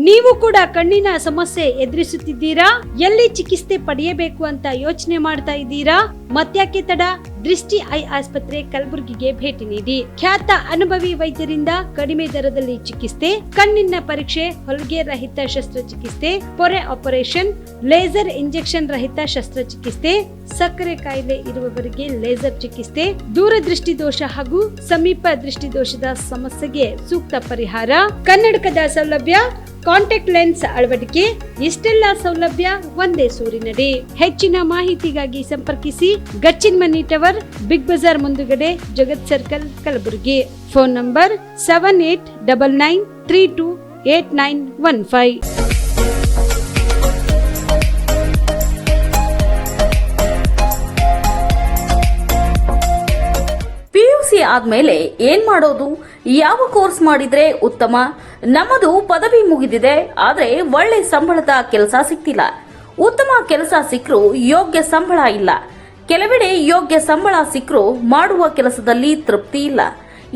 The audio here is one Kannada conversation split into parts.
ನೀವು ಕೂಡ ಕಣ್ಣಿನ ಸಮಸ್ಯೆ ಎದುರಿಸುತ್ತಿದ್ದೀರಾ? ಎಲ್ಲಿ ಚಿಕಿತ್ಸೆ ಪಡೆಯಬೇಕು ಅಂತ ಯೋಚನೆ ಮಾಡ್ತಾ ಇದ್ದೀರಾ? ಮತ್ತ್ಯಾಕೆ ತಡ? ದೃಷ್ಟಿ ಐ ಆಸ್ಪತ್ರೆ ಕಲಬುರಗಿಗೆ ಭೇಟಿ ನೀಡಿ. ಖ್ಯಾತ ಅನುಭವಿ ವೈದ್ಯರಿಂದ ಕಡಿಮೆ ದರದಲ್ಲಿ ಚಿಕಿತ್ಸೆ, ಕಣ್ಣಿನ ಪರೀಕ್ಷೆ, ಹೊಲಿಗೆ ರಹಿತ ಶಸ್ತ್ರಚಿಕಿತ್ಸೆ, ಪೊರೆ ಆಪರೇಷನ್, ಲೇಸರ್ ಇಂಜೆಕ್ಷನ್ ರಹಿತ ಶಸ್ತ್ರಚಿಕಿತ್ಸೆ, ಸಕ್ಕರೆ ಕಾಯಿಲೆ ಇರುವವರಿಗೆ ಲೇಸರ್ ಚಿಕಿತ್ಸೆ, ದೂರದೃಷ್ಟಿ ದೋಷ ಹಾಗೂ ಸಮೀಪ ದೃಷ್ಟಿ ದೋಷದ ಸಮಸ್ಯೆಗೆ ಸೂಕ್ತ ಪರಿಹಾರ, ಕನ್ನಡಕದ ಸೌಲಭ್ಯ, ಕಾಂಟ್ಯಾಕ್ಟ್ ಲೆನ್ಸ್ ಅಳವಡಿಕೆ, ಇಷ್ಟೆಲ್ಲ ಸೌಲಭ್ಯ ಒಂದೇ ಸೂರಿನಡಿ. ಹೆಚ್ಚಿನ ಮಾಹಿತಿಗಾಗಿ ಸಂಪರ್ಕಿಸಿ Gachchin money tower, Big Bazaar ಮುಂದುಗಡೆ, Jagat circle, Kalaburagi. Phone number 7899328915. PUC ಆದ್ಮೇಲೆ ಏನ್ ಮಾಡೋದು? ಯಾವ ಕೋರ್ಸ್ ಮಾಡಿದ್ರೆ ಉತ್ತಮ? ನಮ್ಮದು ಪದವಿ ಮುಗಿದಿದೆ, ಆದ್ರೆ ಒಳ್ಳೆ ಸಂಬಳದ ಕೆಲಸ ಸಿಗ್ತಿಲ್ಲ. ಉತ್ತಮ ಕೆಲಸ ಸಿಕ್ಕರೂ ಯೋಗ್ಯ ಸಂಬಳ ಇಲ್ಲ. ಕೆಲವೆಡೆ ಯೋಗ್ಯ ಸಂಬಳ ಸಿಕ್ಕರೂ ಮಾಡುವ ಕೆಲಸದಲ್ಲಿ ತೃಪ್ತಿ ಇಲ್ಲ.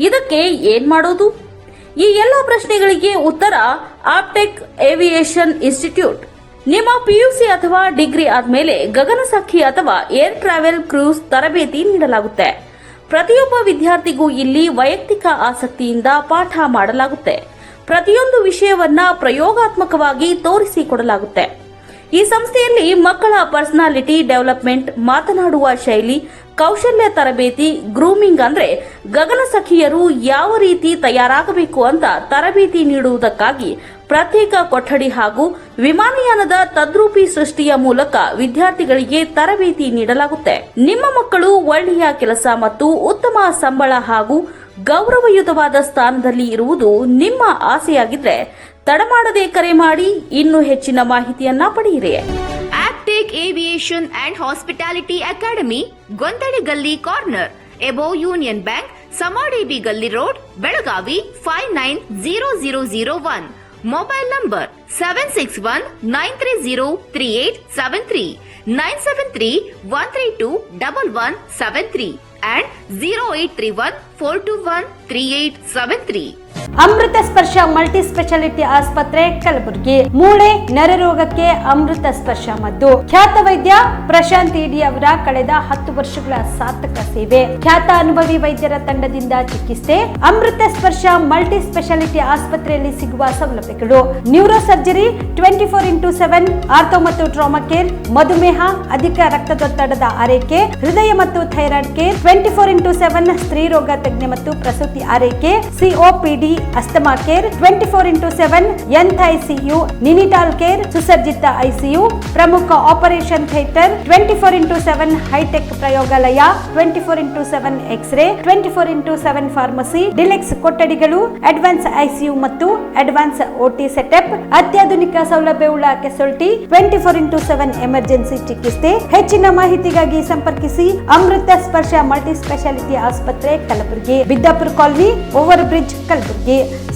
ಇದಕ್ಕೆ ಏನ್ ಮಾಡೋದು? ಈ ಎಲ್ಲ ಪ್ರಶ್ನೆಗಳಿಗೆ ಉತ್ತರ ಆಪ್ಟೆಕ್ ಏವಿಯೇಷನ್ ಇನ್ಸ್ಟಿಟ್ಯೂಟ್. ನಿಮ್ಮ PUC ಅಥವಾ ಡಿಗ್ರಿ ಆದ್ಮೇಲೆ ಗಗನಸಖಿ ಅಥವಾ ಏರ್ ಟ್ರಾವೆಲ್ ಕ್ರೂಸ್ ತರಬೇತಿ ನೀಡಲಾಗುತ್ತೆ. ಪ್ರತಿಯೊಬ್ಬ ವಿದ್ಯಾರ್ಥಿಗೂ ಇಲ್ಲಿ ವೈಯಕ್ತಿಕ ಆಸಕ್ತಿಯಿಂದ ಪಾಠ ಮಾಡಲಾಗುತ್ತೆ. ಪ್ರತಿಯೊಂದು ವಿಷಯವನ್ನ ಪ್ರಯೋಗಾತ್ಮಕವಾಗಿ ತೋರಿಸಿಕೊಡಲಾಗುತ್ತೆ. ಈ ಸಂಸ್ಥೆಯಲ್ಲಿ ಮಕ್ಕಳ ಪರ್ಸನಾಲಿಟಿ ಡೆವಲಪ್ಮೆಂಟ್, ಮಾತನಾಡುವ ಶೈಲಿ, ಕೌಶಲ್ಯ ತರಬೇತಿ, ಗ್ರೂಮಿಂಗ್ ಅಂದ್ರೆ ಗಗನಸಖಿಯರು ಯಾವ ರೀತಿ ತಯಾರಾಗಬೇಕು ಅಂತ ತರಬೇತಿ ನೀಡುವುದಕ್ಕಾಗಿ ಪ್ರತ್ಯೇಕ ಕೊಠಡಿ ಹಾಗೂ ವಿಮಾನಯಾನದ ತದ್ರೂಪಿ ಸೃಷ್ಟಿಯ ಮೂಲಕ ವಿದ್ಯಾರ್ಥಿಗಳಿಗೆ ತರಬೇತಿ ನೀಡಲಾಗುತ್ತೆ. ನಿಮ್ಮ ಮಕ್ಕಳು ಒಳ್ಳೆಯ ಕೆಲಸ ಮತ್ತು ಉತ್ತಮ ಸಂಬಳ ಹಾಗೂ ಗೌರವಯುತವಾದ ಸ್ಥಾನದಲ್ಲಿ ಇರುವುದು ನಿಮ್ಮ ಆಸೆಯಾಗಿದ್ರೆ ತಡಮಾಡದೆ ಕರೆ ಮಾಡಿ ಇನ್ನೂ ಹೆಚ್ಚಿನ ಮಾಹಿತಿಯನ್ನ ಪಡೆಯಿರಿ. Aptech aviation and hospitality academy, ಗೊಂದಡಿ ಗಲ್ಲಿ corner, above union bank, Samadevi ಗಲ್ಲಿ road, Belagavi 590001. Mobile number 7619303873, 973-132-1173 and 0831-421-3873. ಅಮೃತ ಸ್ಪರ್ಶ ಮಲ್ಟಿ ಸ್ಪೆಷಾಲಿಟಿ ಆಸ್ಪತ್ರೆ ಕಲಬುರಗಿ. ಮೂಳೆ ನರರೋಗಕ್ಕೆ ಅಮೃತ ಸ್ಪರ್ಶ ಮದ್ದು. ಖ್ಯಾತ ವೈದ್ಯ ಪ್ರಶಾಂತ್ ಇಡಿ ಅವರ ಕಳೆದ 10 ವರ್ಷಗಳ ಸಾರ್ಥಕ ಸೇವೆ. ಖ್ಯಾತ ಅನುಭವಿ ವೈದ್ಯರ ತಂಡದಿಂದ ಚಿಕಿತ್ಸೆ. ಅಮೃತ ಸ್ಪರ್ಶ ಮಲ್ಟಿ ಸ್ಪೆಷಾಲಿಟಿ ಆಸ್ಪತ್ರೆಯಲ್ಲಿ ಸಿಗುವ ಸೌಲಭ್ಯಗಳು: ನ್ಯೂರೋ ಸರ್ಜರಿ 24x7, ಆರ್ಥೋ ಮತ್ತು ಟ್ರಾಮಾ ಕೇರ್, ಮಧುಮೇಹ, ಅಧಿಕ ರಕ್ತದೊತ್ತಡದ ಆರೈಕೆ, ಹೃದಯ ಮತ್ತು ಥೈರಾಯ್ಡ್ ಕೇರ್ 24x7, ಸ್ತ್ರೀ ರೋಗ ತಜ್ಞ ಮತ್ತು ಪ್ರಸೂತಿ ಆರೈಕೆ, COPD, asthma care 24x7, NICU, neonatal care, ಸುಸಜ್ಜಿತ ICU, ಪ್ರಮುಖ ಆಪರೇಷನ್ ಥಿಯೇಟರ್ 24x7, ಹೈಟೆಕ್ ಪ್ರಯೋಗಾಲಯ 24x7, x ray 24x7, pharmacy, deluxe ಕೊಠಡಿಗಳು, ಅಡ್ವಾನ್ಸ್ ICU ಮತ್ತು ಅಡ್ವಾನ್ಸ್ OT ಸೆಟಪ್, ಅತ್ಯಾಧುನಿಕ ಸೌಲಭ್ಯವುಳ್ಳ ಕೆಸೊಲ್ಟಿ 24x7 ಎಮರ್ಜೆನ್ಸಿ ಚಿಕಿತ್ಸೆ. ಹೆಚ್ಚಿನ ಮಾಹಿತಿಗಾಗಿ ಸಂಪರ್ಕಿಸಿ ಅಮೃತ ಸ್ಪರ್ಶ ಮಲ್ಟಿ ಸ್ಪೆಷಾಲಿಟಿ ಆಸ್ಪತ್ರೆ Kalaburagi, Biddapura colony, over bridge, Kalaburagi.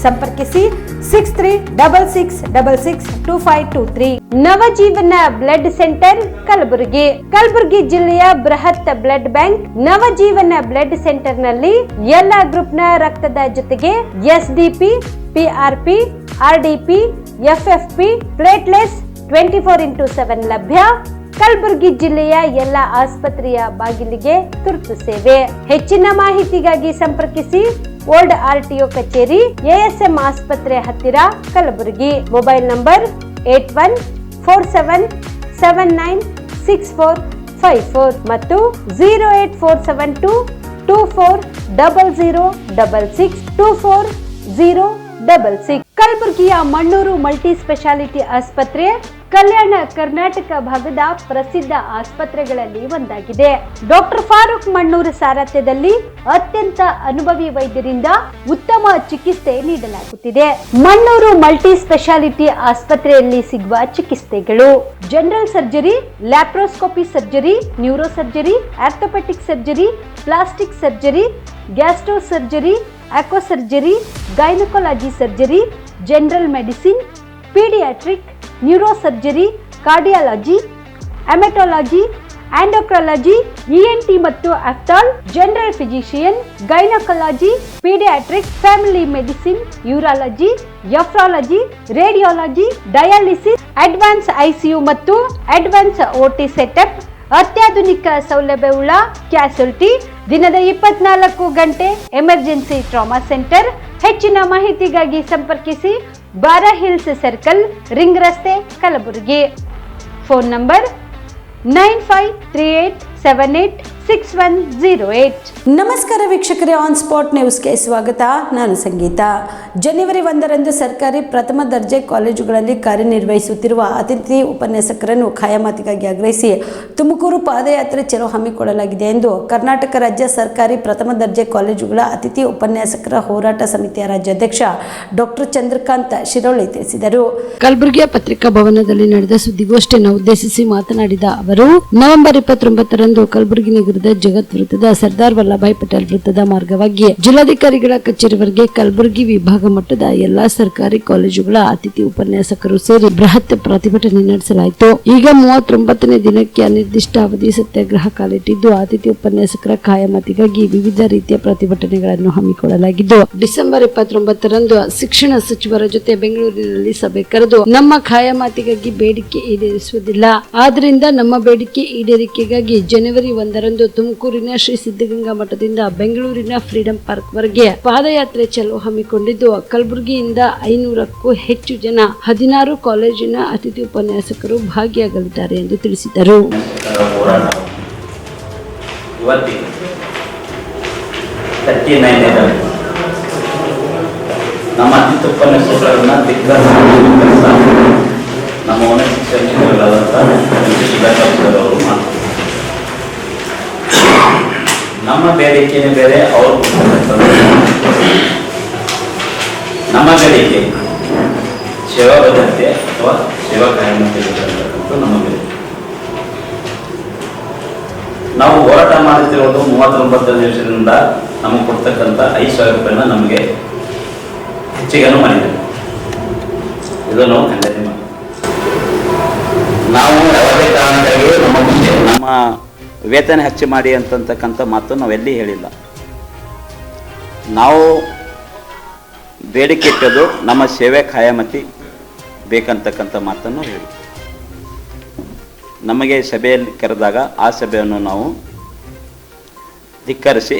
ಸಂಪರ್ಕಿಸಿ 6366662523. Navajeevan blood centre Kalaburagi. ಕಲಬುರಗಿ ಜಿಲ್ಲೆಯ ಬೃಹತ್ blood bank Navajeevan blood centre ನಲ್ಲಿ ಎಲ್ಲಾ ಗ್ರೂಪ್ ನ ರಕ್ತದ ಜೊತೆಗೆ SDP, PRP, RDP, FFP, platelets 24x7 ಲಭ್ಯ. ಕಲಬುರಗಿ ಜಿಲ್ಲೆಯ ಎಲ್ಲ ಆಸ್ಪತ್ರೆಯ ಬಾಗಿಲಿಗೆ ತುರ್ತು ಸೇವೆ. ಹೆಚ್ಚಿನ ಮಾಹಿತಿಗಾಗಿ ಸಂಪರ್ಕಿಸಿ ಓಲ್ಡ್ RTO ಕಚೇರಿ, ASM ಆಸ್ಪತ್ರೆ ಹತ್ತಿರ, ಕಲಬುರಗಿ. ಮೊಬೈಲ್ ನಂಬರ್ 8147979645 ಮತ್ತು 08472240066 ಕಲಬುರಗಿಯ ಮಣ್ಣೂರು ಮಲ್ಟಿ ಸ್ಪೆಷಾಲಿಟಿ ಆಸ್ಪತ್ರೆ ಕಲ್ಯಾಣ ಕರ್ನಾಟಕ ಭಾಗದ ಪ್ರಸಿದ್ಧ ಆಸ್ಪತ್ರೆಗಳಲ್ಲಿ ಒಂದಾಗಿದೆ. ಡಾಕ್ಟರ್ ಫಾರೂಕ್ ಮಣ್ಣೂರು ಸಾರಥ್ಯದಲ್ಲಿ ಅತ್ಯಂತ ಅನುಭವಿ ವೈದ್ಯರಿಂದ ಉತ್ತಮ ಚಿಕಿತ್ಸೆ ನೀಡಲಾಗುತ್ತಿದೆ. ಮಣ್ಣೂರು ಮಲ್ಟಿ ಸ್ಪೆಷಾಲಿಟಿ ಆಸ್ಪತ್ರೆಯಲ್ಲಿ ಸಿಗುವ ಚಿಕಿತ್ಸೆಗಳು: general surgery, laparoscopy surgery, neuro surgery, orthopaedic surgery, plastic surgery, gastro surgery, ಆಕ್ವಾ surgery, gynaecology surgery, general medicine, paediatric, neuro surgery, cardiology, haematology, endocrinology, ENT ಮತ್ತು ophthal, general physician, gynaecology, paediatrics, family medicine, urology, nephrology, radiology, dialysis, advance ICU ಮತ್ತು ಅಡ್ವಾನ್ಸ್ OT ಸೆಟಪ್, ಅತ್ಯಾಧುನಿಕ ಸೌಲಭ್ಯವುಳ್ಳ ಕ್ಯಾಸುಲಿಟಿ, ದಿನದ 24 ಗಂಟೆ ಎಮರ್ಜೆನ್ಸಿ ಟ್ರಾಮಾ ಸೆಂಟರ್. ಹೆಚ್ಚಿನ ಮಾಹಿತಿಗಾಗಿ ಸಂಪರ್ಕಿಸಿ ಬಾರಾ ಹಿಲ್ಸ್ ಸರ್ಕಲ್, ರಿಂಗ್ ರಸ್ತೆ, ಕಲಬುರಗಿ. Phone number 9538786108. ನಮಸ್ಕಾರ ವೀಕ್ಷಕರೇ, ಆನ್ ಸ್ಪಾಟ್ ನ್ಯೂಸ್ಗೆ ಸ್ವಾಗತ. ನಾನು ಸಂಗೀತ. ಜನವರಿ 1ರಂದು ಸರ್ಕಾರಿ ಪ್ರಥಮ ದರ್ಜೆ ಕಾಲೇಜುಗಳಲ್ಲಿ ಕಾರ್ಯನಿರ್ವಹಿಸುತ್ತಿರುವ ಅತಿಥಿ ಉಪನ್ಯಾಸಕರನ್ನು ಖಾಯಮಾತಿಗಾಗಿ ಆಗ್ರಹಿಸಿ ತುಮಕೂರು ಪಾದಯಾತ್ರೆ ಚಲೋ ಹಮ್ಮಿಕೊಳ್ಳಲಾಗಿದೆ ಎಂದು ಕರ್ನಾಟಕ ರಾಜ್ಯ ಸರ್ಕಾರಿ ಪ್ರಥಮ ದರ್ಜೆ ಕಾಲೇಜುಗಳ ಅತಿಥಿ ಉಪನ್ಯಾಸಕರ ಹೋರಾಟ ಸಮಿತಿಯ ರಾಜ್ಯಾಧ್ಯಕ್ಷ ಡಾಕ್ಟರ್ ಚಂದ್ರಕಾಂತ್ ಶಿರೋಳಿ ತಿಳಿಸಿದರು. ಕಲಬುರಗಿಯ ಪತ್ರಿಕಾ ಭವನದಲ್ಲಿ ನಡೆದ ಸುದ್ದಿಗೋಷ್ಠಿಯನ್ನು ಉದ್ದೇಶಿಸಿ ಮಾತನಾಡಿದ ಅವರು, ನವೆಂಬರ್ 29ರಂದು ಕಲಬುರಗಿ ನಗರದ ಜಗತ್ ವೃತ್ತದ ಸರ್ದಾರ್ ವಲ್ಲಭಾಯ್ ಪಟೇಲ್ ವೃತ್ತದ ಮಾರ್ಗವಾಗಿ ಜಿಲ್ಲಾಧಿಕಾರಿಗಳ ಕಚೇರಿವರೆಗೆ ಕಲಬುರಗಿ ವಿಭಾಗ ಮಟ್ಟದ ಎಲ್ಲಾ ಸರ್ಕಾರಿ ಕಾಲೇಜುಗಳ ಅತಿಥಿ ಉಪನ್ಯಾಸಕರು ಸೇರಿ ಬೃಹತ್ ಪ್ರತಿಭಟನೆ ನಡೆಸಲಾಯಿತು. ಈಗ 39ನೇ ದಿನಕ್ಕೆ ಅನಿರ್ದಿಷ್ಟ ಅವಧಿ ಸತ್ಯಾಗ್ರಹ ಕಾಲಿಟ್ಟಿದ್ದು, ಅತಿಥಿ ಉಪನ್ಯಾಸಕರ ಖಾಯಮಾತಿಗಾಗಿ ವಿವಿಧ ರೀತಿಯ ಪ್ರತಿಭಟನೆಗಳನ್ನು ಹಮ್ಮಿಕೊಳ್ಳಲಾಗಿದ್ದು, ಡಿಸೆಂಬರ್ 29ರಂದು ಶಿಕ್ಷಣ ಸಚಿವರ ಜೊತೆ ಬೆಂಗಳೂರಿನಲ್ಲಿ ಸಭೆ ಕರೆದು ನಮ್ಮ ಖಾಯಮಾತಿಗಾಗಿ ಬೇಡಿಕೆ ಈಡೇರಿಸುವುದಿಲ್ಲ, ಆದ್ದರಿಂದ ನಮ್ಮ ಬೇಡಿಕೆ ಈಡೇರಿಕೆಗಾಗಿ ಜನವರಿ 1ರಂದು ತುಮಕೂರಿನ ಶ್ರೀ ಸಿದ್ಧಗಂಗಾ ಮಠದಿಂದ ಬೆಂಗಳೂರಿನ ಫ್ರೀಡಂ ಪಾರ್ಕ್ ವರೆಗೆ ಪಾದಯಾತ್ರೆ ಚಲೋ ಹಮ್ಮಿಕೊಂಡಿದ್ದು, ಕಲಬುರಗಿಯಿಂದ 500ಕ್ಕೂ ಹೆಚ್ಚು ಜನ 16 ಕಾಲೇಜಿನ ಅತಿಥಿ ಉಪನ್ಯಾಸಕರು ಭಾಗಿಯಾಗಲಿದ್ದಾರೆ ಎಂದು ತಿಳಿಸಿದರು. ನಮ್ಮ ಅತಿಥಿ ಉಪನ್ಯಾಸಕರನ್ನ ನಮ್ಮ ಉನ್ನತ ಶಿಕ್ಷಕರಾದಂಥ ಅವರು ನಮ್ಮ ಬೇಡಿಕೆನೇ ಬೇರೆ, ಅವರು ನಮ್ಮ ಬೇಡಿಕೆ ಸೇವಾ ಭದ್ರತೆ ಅಥವಾ ಸೇವಾ ಕಾಯಮತೆ ನಮ್ಮ ಬೇಡಿಕೆ. ನಾವು ಹೋರಾಟ ಮಾಡುತ್ತಿರುವುದು 39ನೇ ವರ್ಷದಿಂದ ನಮಗೆ ಕೊಡ್ತಕ್ಕಂಥ 5,000 ರೂಪಾಯಿನ ನಮಗೆ ಹೆಚ್ಚಿಗೆನೂ ಮಾಡಿದ್ದೇವೆ. ಇದನ್ನು ಖಂಡನೆ ಮಾಡಿ ನಾವು ಯಾವುದೇ ಕಾರಣಕ್ಕಾಗಿ ನಮ್ಮ ವೇತನ ಹೆಚ್ಚು ಮಾಡಿ ಅಂತಕ್ಕಂಥ ಮಾತು ನಾವೆಲ್ಲಿ ಹೇಳಿಲ್ಲ. ನಾವು ಬೇಡಿಕೆ ಇಟ್ಟದು ನಮ್ಮ ಸೇವೆ ಖಾಯಮತಿ ಬೇಕಂತಕ್ಕಂಥ ಮಾತನ್ನು ಹೇಳಿ ನಮಗೆ ಸಭೆಯಲ್ಲಿ ಕರೆದಾಗ ಆ ಸಭೆಯನ್ನು ನಾವು ಧಿಕ್ಕರಿಸಿ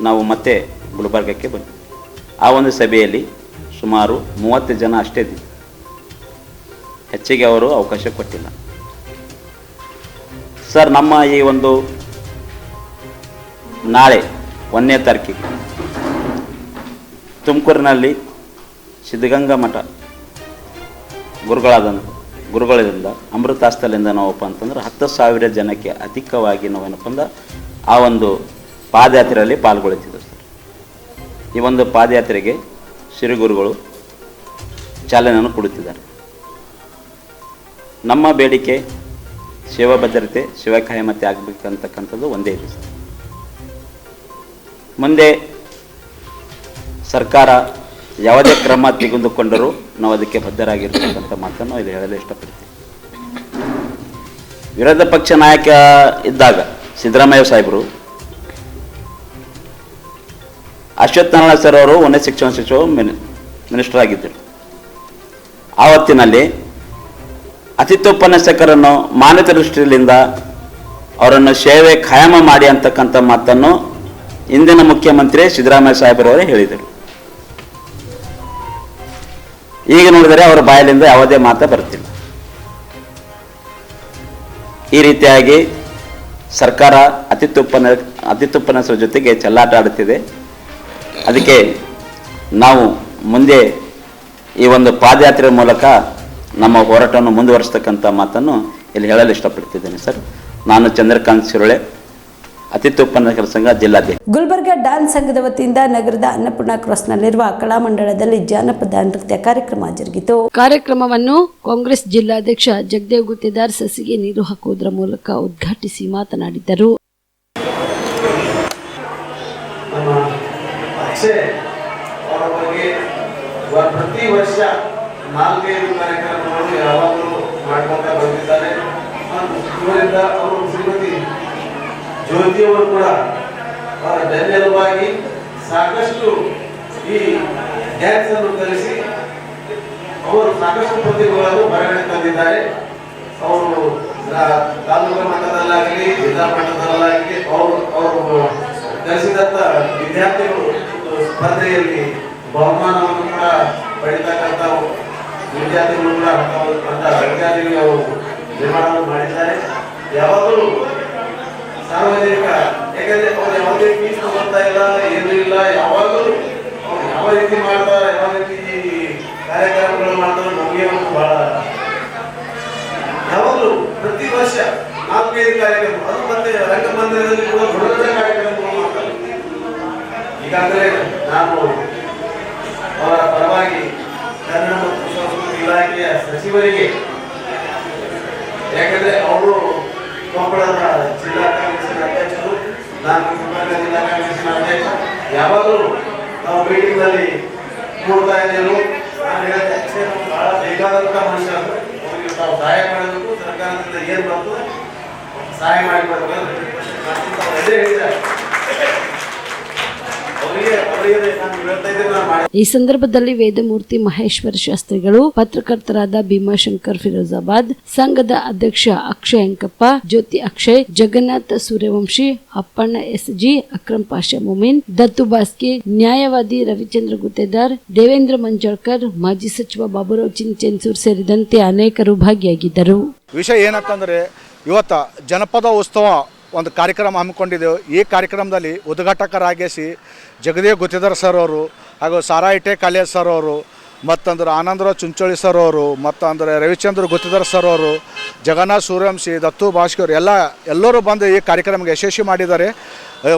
ನಾವು ಮತ್ತೆ ಗುಲ್ಬರ್ಗಕ್ಕೆ ಬಂದ್ವಿ. ಆ ಒಂದು ಸಭೆಯಲ್ಲಿ ಸುಮಾರು 30 ಜನ ಅಷ್ಟೇ ಇದ್ದರು, ಹೆಚ್ಚಿಗೆ ಅವರು ಅವಕಾಶ ಕೊಟ್ಟಿಲ್ಲ. ಸರ್, ನಮ್ಮ ಈ ಒಂದು ನಾಳೆ 1ನೇ ತಾರೀಕಿಗೆ ತುಮಕೂರಿನಲ್ಲಿ ಸಿದ್ಧಗಂಗಾ ಮಠ ಗುರುಗಳಿಂದ ಅಮೃತಾಸ್ಥಲಿಂದ ನಾವಪ್ಪ ಅಂತಂದ್ರೆ 10,000 ಜನಕ್ಕೆ ಅಧಿಕವಾಗಿ ನಾವೇನಪ್ಪ ಅಂದ್ರೆ ಆ ಒಂದು ಪಾದಯಾತ್ರೆಯಲ್ಲಿ ಪಾಲ್ಗೊಳ್ಳುತ್ತಿದ್ದರು ಸರ್. ಈ ಒಂದು ಪಾದಯಾತ್ರೆಗೆ ಶ್ರೀ ಗುರುಗಳು ಚಾಲನೆಯನ್ನು ಕೊಡುತ್ತಿದ್ದಾರೆ. ನಮ್ಮ ಬೇಡಿಕೆ ಸೇವಾ ಭದ್ರತೆ, ಸೇವಾ ಖಾಯಮತೆ ಆಗಬೇಕಂತಕ್ಕಂಥದ್ದು ಒಂದೇ ಇದೆ ಸರ್. ಮುಂದೆ ಸರ್ಕಾರ ಯಾವುದೇ ಕ್ರಮ ತೆಗೆದುಕೊಂಡರೂ ನಾವು ಅದಕ್ಕೆ ಬದ್ಧರಾಗಿರ್ತಕ್ಕಂಥ ಮಾತನ್ನು ಇಲ್ಲಿ ಹೇಳಲು ಇಷ್ಟಪಡ್ತೀವಿ. ವಿರೋಧ ಪಕ್ಷ ನಾಯಕ ಇದ್ದಾಗ ಸಿದ್ದರಾಮಯ್ಯ ಸಾಹೇಬರು ಅಶ್ವತ್ಥ ನಾರಾಯಣ ಸರ್ ಅವರು ಉನ್ನತ ಶಿಕ್ಷಣ ಸಚಿವ ಮಿನಿಸ್ಟರ್ ಆಗಿದ್ದರು. ಆ ಹೊತ್ತಿನಲ್ಲಿ ಅತಿಥಿ ಉಪನ್ಯಾಸಕರನ್ನು ಮಾನ್ಯತೆ ದೃಷ್ಟಿಯಿಂದ ಅವರನ್ನು ಸೇವೆ ಖಾಯಮ ಮಾಡಿ ಅಂತಕ್ಕಂಥ ಮಾತನ್ನು ಇಂದಿನ ಮುಖ್ಯಮಂತ್ರಿ ಸಿದ್ದರಾಮಯ್ಯ ಸಾಹೇಬರವರೇ ಹೇಳಿದರು. ಈಗ ನೋಡಿದರೆ ಅವರ ಬಾಯಲ್ಲಿಂದ ಯಾವುದೇ ಮಾತು ಬರ್ತಿಲ್ಲ. ಈ ರೀತಿಯಾಗಿ ಸರ್ಕಾರ ಅತಿಥಿ ಉಪನ್ಯಾಸಕರ ಜೊತೆಗೆ ಚೆಲ್ಲಾಟ ಆಡುತ್ತಿದೆ. ಅದಕ್ಕೆ ನಾವು ಮುಂದೆ ಈ ಒಂದು ಪಾದಯಾತ್ರೆ ಮೂಲಕ ನಮ್ಮ ಹೋರಾಟವನ್ನು ಮುಂದುವರಿಸ್ತಕ್ಕಂಥ ಮಾತನ್ನು ಇಲ್ಲಿ ಹೇಳಲು ಇಷ್ಟಪಡ್ತಿದ್ದೇನೆ ಸರ್. ನಾನು ಚಂದ್ರಕಾಂತ್ ಶಿರೋಳೆ, ಅತಿಥಿ ಉಪನ್ಯಾಸಕರ ಸಂಘ ಜಿಲ್ಲಾಧ್ಯಕ್ಷ. ಗುಲ್ಬರ್ಗಾ ಡ್ಯಾನ್ಸ್ ಸಂಘದ ವತಿಯಿಂದ ನಗರದ ಅನ್ನಪೂರ್ಣ ಕ್ರಾಸ್ನಲ್ಲಿರುವ ಕಲಾಮಂಡಲದಲ್ಲಿ ಜಾನಪದ ನೃತ್ಯ ಕಾರ್ಯಕ್ರಮ ಜರುಗಿತು. ಕಾರ್ಯಕ್ರಮವನ್ನು ಕಾಂಗ್ರೆಸ್ ಜಿಲ್ಲಾಧ್ಯಕ್ಷ ಜಗದೇವ್ ಗುತ್ತೇದಾರ್ ಸಸಿಗೆ ನೀರು ಹಾಕುವುದರ ಮೂಲಕ ಉದ್ಘಾಟಿಸಿ ಮಾತನಾಡಿದರು. ಪ್ರತಿ ವರ್ಷ 4-5 ಕಾರ್ಯಕ್ರಮಗಳು ಯಾವಾಗಲೂ ಮಾಡ್ಕೊಂತ ಬಂದಿದ್ದಾರೆ. ಇವರಿಂದ ಅವರು ಶ್ರೀಮತಿ ಜ್ಯೋತಿಯವರು ಕೂಡ ಅವರ ಬೆನ್ನೆಲುಬಾಗಿ ಸಾಕಷ್ಟು ಈ ಡ್ಯಾನ್ಸ್ ಅನ್ನು ಕಲಿಸಿ ಅವರು ಸಾಕಷ್ಟು ಪ್ರತಿಭೆಗಳನ್ನು ಹೊರಗಡೆ ತಂದಿದ್ದಾರೆ. ಅವರು ತಾಲೂಕು ಮಟ್ಟದಲ್ಲಾಗಲಿ ಜಿಲ್ಲಾ ಮಟ್ಟದಲ್ಲಾಗಲಿ ಅವರು ಕಲಿಸಿದಂಥ ವಿದ್ಯಾರ್ಥಿಗಳು ಸ್ಪರ್ಧೆಯಲ್ಲಿ ಬಹುಮಾನವನ್ನು ಕೂಡ ಪಡೆಯತಕ್ಕಂಥ ವಿದ್ಯಾರ್ಥಿಗಳು ಕೂಡ ಅಂತ ವಿದ್ಯಾರ್ಥಿಗಳು ಅವರು ನಿರ್ಮಾಣವನ್ನು ಮಾಡಿದ್ದಾರೆ. ಯಾವಾಗಲೂ ಸಾರ್ವಜನಿಕ, ಯಾಕಂದ್ರೆ ಅವ್ರು ಯಾವುದೇ ಫೀಸ್ ತಗೊಳ್ತಾ ಇಲ್ಲ, ಏನೂ ಇಲ್ಲ, ಯಾವಾಗಲೂ ಅವ್ರು ಯಾವ ರೀತಿ ಮಾಡ್ತಾರೆ, ಯಾವ ರೀತಿ ಕಾರ್ಯಕ್ರಮಗಳು ಮಾಡ್ತಾರೆ ನಮಗೆ ಒಂದು ಬಹಳ ಯಾವಾಗಲೂ ಪ್ರತಿ ವರ್ಷ 4-5 ಕಾರ್ಯಕ್ರಮ, ಅದು ಮತ್ತೆ ರಂಗಮಂದಿರದಲ್ಲಿ ಕೂಡ ದೊಡ್ಡ ದೊಡ್ಡ ಕಾರ್ಯಕ್ರಮಗಳು ಮಾಡ್ತಾರೆ. ಈಗಾಗಲೇ ನಾನು ಅವರ ಪರವಾಗಿ ಕನ್ನಡ ಮತ್ತು ಸಂಸ್ಕೃತಿ ಇಲಾಖೆಯ ಸಚಿವರಿಗೆ, ಯಾಕಂದ್ರೆ ಅವರು ಕೊಪ್ಪಳದ ಜಿಲ್ಲಾ ಕಾಂಗ್ರೆಸ್ಸಿನ ಅಧ್ಯಕ್ಷರು, ನಾನು ಗುಲ್ಬರ್ಗ ಜಿಲ್ಲಾ ಕಾಂಗ್ರೆಸ್ಸಿನ ಅಧ್ಯಕ್ಷ, ಯಾವಾಗಲೂ ನಾವು ಮೀಟಿಂಗ್ ನಲ್ಲಿ ನೋಡ್ತಾ ಇದ್ದೇವೆ. ನಾನು ಹೇಳಿದೆ, ಬಹಳ ಬೇಕಾದಂತ ಮನುಷ್ಯರು, ಅವರಿಗೆ ನಾವು ಸಹಾಯ ಮಾಡಬೇಕು, ಸರ್ಕಾರದಿಂದ ಏನು ಬರ್ತದೆ ಸಹಾಯ ಮಾಡಿಕೊಡ್ಬೇಕು ಅದೇ ಹೇಳಿದ್ದಾರೆ. ಈ ಸಂದರ್ಭದಲ್ಲಿ ವೇದಮೂರ್ತಿ ಮಹೇಶ್ವರ ಶಾಸ್ತ್ರಿಗಳು, ಪತ್ರಕರ್ತರಾದ ಭೀಮಾಶಂಕರ್ ಫಿರೋಜಾಬಾದ್, ಸಂಘದ ಅಧ್ಯಕ್ಷ ಅಕ್ಷಯ್ ಅಂಕಪ್ಪ, ಜ್ಯೋತಿ ಅಕ್ಷಯ್, ಜಗನ್ನಾಥ್ ಸೂರ್ಯವಂಶಿ, ಅಪ್ಪಣ್ಣ SG, ಅಕ್ರಮ್ ಪಾಷಾ ಮುಮೀನ್, ದತ್ತು ಬಾಸ್ಕಿ, ನ್ಯಾಯವಾದಿ ರವಿಚಂದ್ರ ಗುತ್ತೇದಾರ್, ದೇವೇಂದ್ರ ಮಂಜಾಳ್ಕರ್, ಮಾಜಿ ಸಚಿವ ಬಾಬುರಾವ್ ಚಿಂಚೆನ್ಸೂರ್ ಸೇರಿದಂತೆ ಅನೇಕರು ಭಾಗಿಯಾಗಿದ್ದರು. ವಿಷಯ ಏನಂತಂದ್ರೆ, ಇವತ್ತ ಜನಪದ ಉತ್ಸವ ಒಂದು ಕಾರ್ಯಕ್ರಮ ಹಮ್ಮಿಕೊಂಡಿದ್ದೆವು. ಈ ಕಾರ್ಯಕ್ರಮದಲ್ಲಿ ಉದ್ಘಾಟಕರಾಗಿಸಿ ಜಗದೇವ್ ಗುತ್ತೇದಾರ್ ಸರ್ ಅವರು, ಹಾಗೂ ಸಾರಾಯಿಟೆ ಕಾಲೇಜ್ ಸರ್ ಅವರು, ಮತ್ತಂದ್ರೆ ಆನಂದರಾವ್ ಚುಂಚೋಳಿ ಸರ್ ಅವರು, ಮತ್ತಂದ್ರೆ ರವಿಚಂದ್ರ ಗುತ್ತೇದಾರ್ ಸರ್ ಅವರು, ಜಗನ್ನಾಥ್ ಸೂರ್ಯವಂಶಿ, ದತ್ತು ಭಾಸ್ಕರ್ ಎಲ್ಲರೂ ಬಂದು ಈ ಕಾರ್ಯಕ್ರಮಕ್ಕೆ ಯಶಸ್ವಿ ಮಾಡಿದ್ದಾರೆ.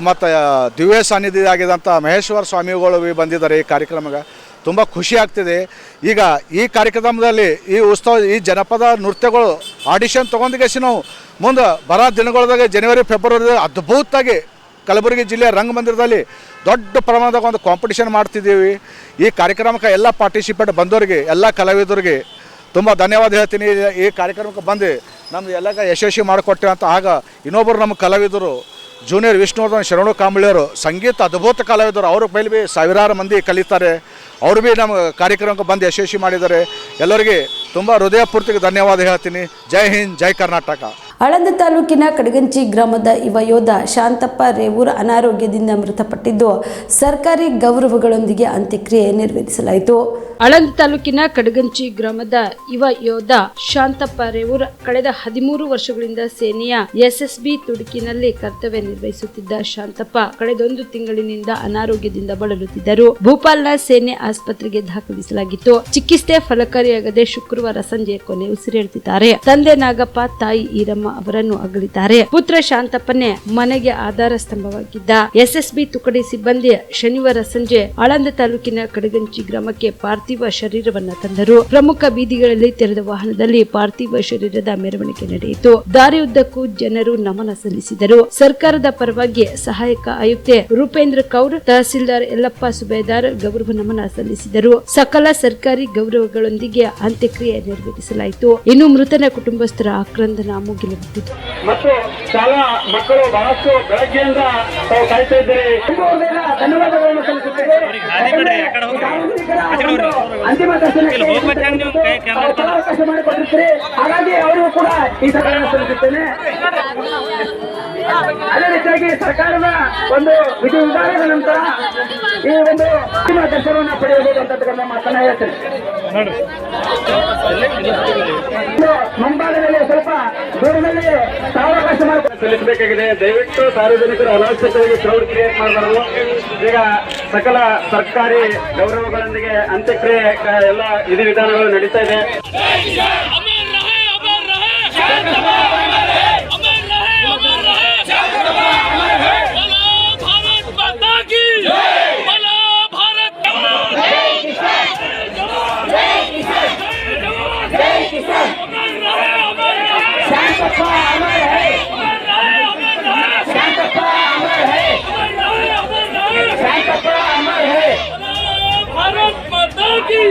ಮತ್ತು ದಿವ್ಯ ಸಾನ್ನಿಧ್ಯ ಆಗಿದಂಥ ಮಹೇಶ್ವರ ಸ್ವಾಮಿಗಳು ಬಂದಿದ್ದಾರೆ. ಈ ಕಾರ್ಯಕ್ರಮಕ್ಕೆ ತುಂಬ ಖುಷಿ ಆಗ್ತಿದೆ. ಈಗ ಈ ಕಾರ್ಯಕ್ರಮದಲ್ಲಿ ಈ ಉತ್ಸವ, ಈ ಜನಪದ ನೃತ್ಯಗಳು ಆಡಿಷನ್ ತೊಗೊಂಡಿಗೆಸಿ ನಾವು ಮುಂದೆ ಬರೋ ದಿನಗಳದಾಗ ಜನವರಿ ಫೆಬ್ರವರಿ ಅದ್ಭುತವಾಗಿ ಕಲಬುರಗಿ ಜಿಲ್ಲೆಯ ರಂಗಮಂದಿರದಲ್ಲಿ ದೊಡ್ಡ ಪ್ರಮಾಣದಾಗ ಒಂದು ಕಾಂಪಿಟೇಷನ್ ಮಾಡ್ತಿದ್ದೀವಿ. ಈ ಕಾರ್ಯಕ್ರಮಕ್ಕೆ ಎಲ್ಲ ಪಾರ್ಟಿಸಿಪೇಟ್ ಬಂದವರಿಗೆ, ಎಲ್ಲ ಕಲಾವಿದರಿಗೆ ತುಂಬ ಧನ್ಯವಾದ ಹೇಳ್ತೀನಿ. ಈ ಕಾರ್ಯಕ್ರಮಕ್ಕೆ ಬಂದು ನಮ್ದು ಎಲ್ಲ ಯಶಸ್ವಿ ಮಾಡಿಕೊಟ್ಟೆ ಅಂತ. ಆಗ ಇನ್ನೊಬ್ಬರು ನಮ್ಮ ಕಲಾವಿದರು ಜೂನಿಯರ್ ವಿಷ್ಣುವರ್ಧನ್ ಶರಣು ಕಾಂಬಳಿಯವರು, ಸಂಗೀತ ಅದ್ಭುತ ಕಲಾವಿದರು, ಅವ್ರ ಮೇಲೆ ಭೀ ಸಾವಿರಾರು ಮಂದಿ ಕಲಿತಾರೆ. ಅವರು ಭೀ ನಮ್ಮ ಕಾರ್ಯಕ್ರಮಕ್ಕೆ ಬಂದು ಯಶಸ್ವಿ ಮಾಡಿದ್ದಾರೆ. ಎಲ್ಲರಿಗೆ ತುಂಬ ಹೃದಯಪೂರ್ತಿಗೆ ಧನ್ಯವಾದ ಹೇಳ್ತೀನಿ. ಜೈ ಹಿಂದ್, ಜೈ ಕರ್ನಾಟಕ. ಆಳಂದ ತಾಲೂಕಿನ ಕಡಗಂಚಿ ಗ್ರಾಮದ ಯುವ ಯೋಧ ಶಾಂತಪ್ಪ ರೇವೂರ್ ಅನಾರೋಗ್ಯದಿಂದ ಮೃತಪಟ್ಟಿದ್ದು, ಸರ್ಕಾರಿ ಗೌರವಗಳೊಂದಿಗೆ ಅಂತ್ಯಕ್ರಿಯೆ ನೆರವೇರಿಸಲಾಯಿತು. ಆಳಂದ ತಾಲೂಕಿನ ಕಡಗಂಚಿ ಗ್ರಾಮದ ಯುವ ಯೋಧ ಶಾಂತಪ್ಪ ರೇವೂರ್ ಕಳೆದ 13 ವರ್ಷಗಳಿಂದ ಸೇನೆಯ SSB ತುಡುಕಿನಲ್ಲಿ ಕರ್ತವ್ಯ ನಿರ್ವಹಿಸುತ್ತಿದ್ದ ಶಾಂತಪ್ಪ ಕಳೆದೊಂದು ತಿಂಗಳಿನಿಂದ ಅನಾರೋಗ್ಯದಿಂದ ಬಳಲುತ್ತಿದ್ದರು. ಭೂಪಾಲ್ನ ಸೇನೆ ಆಸ್ಪತ್ರೆಗೆ ದಾಖಲಿಸಲಾಗಿತ್ತು. ಚಿಕಿತ್ಸೆ ಫಲಕಾರಿಯಾಗದೆ ಶುಕ್ರವಾರ ಸಂಜೆ ಕೊನೆ ಉಸಿರೆಳೆದಿದ್ದಾರೆ. ತಂದೆ ನಾಗಪ್ಪ, ತಾಯಿ ಈರಮ್ಮ ಅವರನ್ನು ಅಗಲಿದ್ದಾರೆ. ಪುತ್ರ ಶಾಂತಪ್ಪನೇ ಮನೆಗೆ ಆಧಾರ ಸ್ತಂಭವಾಗಿದ್ದ. SSB ತುಕಡಿ ಸಿಬ್ಬಂದಿ ಶನಿವಾರ ಸಂಜೆ ಆಳಂದ ತಾಲೂಕಿನ ಕಡಗಂಚಿ ಗ್ರಾಮಕ್ಕೆ ಪಾರ್ಥಿವ ಶರೀರವನ್ನ ತಂದರು. ಪ್ರಮುಖ ಬೀದಿಗಳಲ್ಲಿ ತೆರೆದ ವಾಹನದಲ್ಲಿ ಪಾರ್ಥಿವ ಶರೀರದ ಮೆರವಣಿಗೆ ನಡೆಯಿತು. ದಾರಿಯುದ್ದಕ್ಕೂ ಜನರು ನಮನ ಸಲ್ಲಿಸಿದರು. ಸರ್ಕಾರದ ಪರವಾಗಿ ಸಹಾಯಕ ಆಯುಕ್ತೆ ರೂಪೇಂದ್ರ ಕೌರ್, ತಹಸೀಲ್ದಾರ್ ಯಲ್ಲಪ್ಪ ಸುಬೇದಾರ್ ಗೌರವ ನಮನ ಸಲ್ಲಿಸಿದರು. ಸಕಲ ಸರ್ಕಾರಿ ಗೌರವಗಳೊಂದಿಗೆ ಅಂತ್ಯಕ್ರಿಯೆ ನೆರವೇರಿಸಲಾಯಿತು. ಇನ್ನು ಮೃತನ ಕುಟುಂಬಸ್ಥರ ಆಕ್ರಂದನ ಮುಗಿಲುಬಿಟ್ಟಿತು. ಮತ್ತು ಶಾಲಾ ಮಕ್ಕಳು ಬಹಳಷ್ಟು ಬೆಳಗ್ಗೆಯಿಂದ ತಾವು ಕಾಯ್ತಾ ಇದ್ದಾರೆ. ಧನ್ಯವಾದಗಳನ್ನು ಸಲ್ಲಿಸುತ್ತೇವೆ. ಅಂತಿಮ ದರ್ಶನಕ್ಕೆ ಅವಕಾಶ ಮಾಡಿಕೊಟ್ಟಿರ್ತೀರಿ. ಹಾಗಾಗಿ ಅವರಿಗೂ ಕೂಡ ಈ ಸಭೆಯನ್ನು ಸಲ್ಲಿಸುತ್ತೇನೆ. ಅದೇ ರೀತಿಯಾಗಿ ಸರ್ಕಾರದ ಒಂದು ವಿಧಿವಿಧಾನದ ನಂತರ ಈ ಒಂದು ಅಂತಿಮ ದರ್ಶನವನ್ನು ಪಡೆಯಬಹುದು ಅಂತಕ್ಕಂಥ ಮಾತನ್ನ ಹೇಳ್ತೇನೆ. ಮುಂಭಾಗದಲ್ಲಿ ಸ್ವಲ್ಪ ದೂರದಲ್ಲಿ ಅವಕಾಶ ಮಾಡಿ ಸಲ್ಲಿಸಬೇಕಾಗಿದೆ. ದಯವಿಟ್ಟು ಸಾರ್ವಜನಿಕರು ಅನಾವಶ್ಯಕವಾಗಿ ಕ್ರೌಡ್ ಕ್ರಿಯೇಟ್ ಮಾಡಬಾರದು. ಈಗ ಸಕಲ ಸರ್ಕಾರಿ ಗೌರವಗಳೊಂದಿಗೆ ಅಂತ್ಯಕ್ರಿಯೆ ಎಲ್ಲ ವಿಧಿವಿಧಾನಗಳು ನಡೀತಾ ಇದೆ. भारत माता की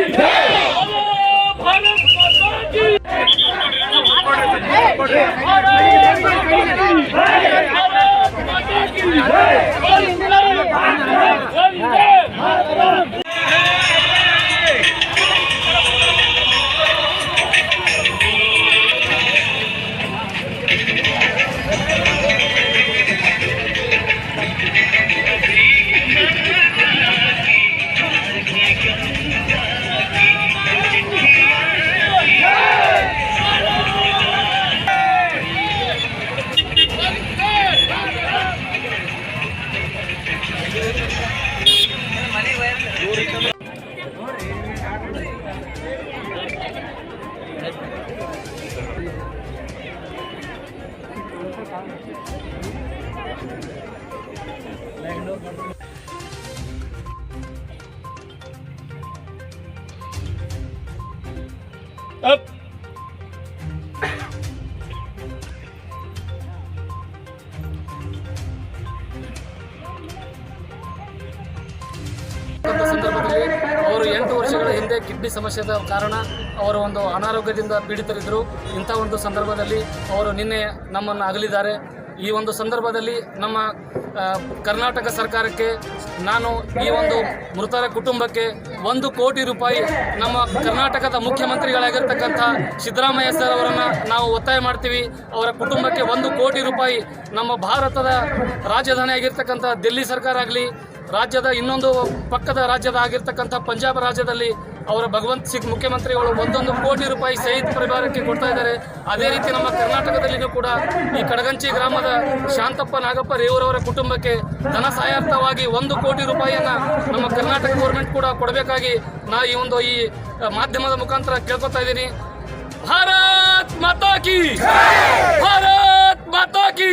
ಒಂದು ಸಂದರ್ಭದಲ್ಲಿ ಅವರು 8 ವರ್ಷಗಳ ಹಿಂದೆ ಕಿಡ್ನಿ ಸಮಸ್ಯೆದ ಕಾರಣ ಅವರು ಒಂದು ಅನಾರೋಗ್ಯದಿಂದ ಪೀಡಿತರಿದ್ದರು. ಇಂಥ ಒಂದು ಸಂದರ್ಭದಲ್ಲಿ ಅವರು ನಿನ್ನೆ ನಮ್ಮನ್ನು ಅಗಲಿದ್ದಾರೆ. ಈ ಒಂದು ಸಂದರ್ಭದಲ್ಲಿ ನಮ್ಮ ಕರ್ನಾಟಕ ಸರ್ಕಾರಕ್ಕೆ ನಾನು ಈ ಒಂದು ಮೃತರ ಕುಟುಂಬಕ್ಕೆ 1 ಕೋಟಿ ರೂಪಾಯಿ ನಮ್ಮ ಕರ್ನಾಟಕದ ಮುಖ್ಯಮಂತ್ರಿಗಳಾಗಿರ್ತಕ್ಕಂಥ ಸಿದ್ದರಾಮಯ್ಯ ಸರ್ ಅವರನ್ನು ನಾವು ಒತ್ತಾಯ ಮಾಡ್ತೀವಿ. ಅವರ ಕುಟುಂಬಕ್ಕೆ 1 ಕೋಟಿ ರೂಪಾಯಿ ನಮ್ಮ ಭಾರತದ ರಾಜಧಾನಿ ಆಗಿರ್ತಕ್ಕಂಥ ದಿಲ್ಲಿ ಸರ್ಕಾರ ಆಗಲಿ, ರಾಜ್ಯದ ಇನ್ನೊಂದು ಪಕ್ಕದ ರಾಜ್ಯದ ಆಗಿರ್ತಕ್ಕಂಥ ಪಂಜಾಬ್ ರಾಜ್ಯದಲ್ಲಿ ಅವರ ಭಗವಂತ ಸಿಂಗ್ ಮುಖ್ಯಮಂತ್ರಿಗಳು 1 ಕೋಟಿ ರೂಪಾಯಿ ಶಹೀದ್ ಪರಿವಾರಕ್ಕೆ ಕೊಡ್ತಾ ಇದ್ದಾರೆ. ಅದೇ ರೀತಿ ನಮ್ಮ ಕರ್ನಾಟಕದಲ್ಲಿಯೂ ಕೂಡ ಈ ಕಡಗಂಚಿ ಗ್ರಾಮದ ಶಾಂತಪ್ಪ ನಾಗಪ್ಪ ರೇವೂರವರ ಕುಟುಂಬಕ್ಕೆ ಧನ ಸಹಾಯಾರ್ಥವಾಗಿ 1 ಕೋಟಿ ರೂಪಾಯಿಯನ್ನು ನಮ್ಮ ಕರ್ನಾಟಕ ಗೌರ್ಮೆಂಟ್ ಕೂಡ ಕೊಡಬೇಕಾಗಿ ಈ ಮಾಧ್ಯಮದ ಮುಖಾಂತರ ಕೇಳ್ಕೊತಾ ಇದ್ದೀನಿ. ಭಾರತ್ ಮಾತಾ ಕಿ, ಭಾರತ್ ಮಾತಾ ಕಿ.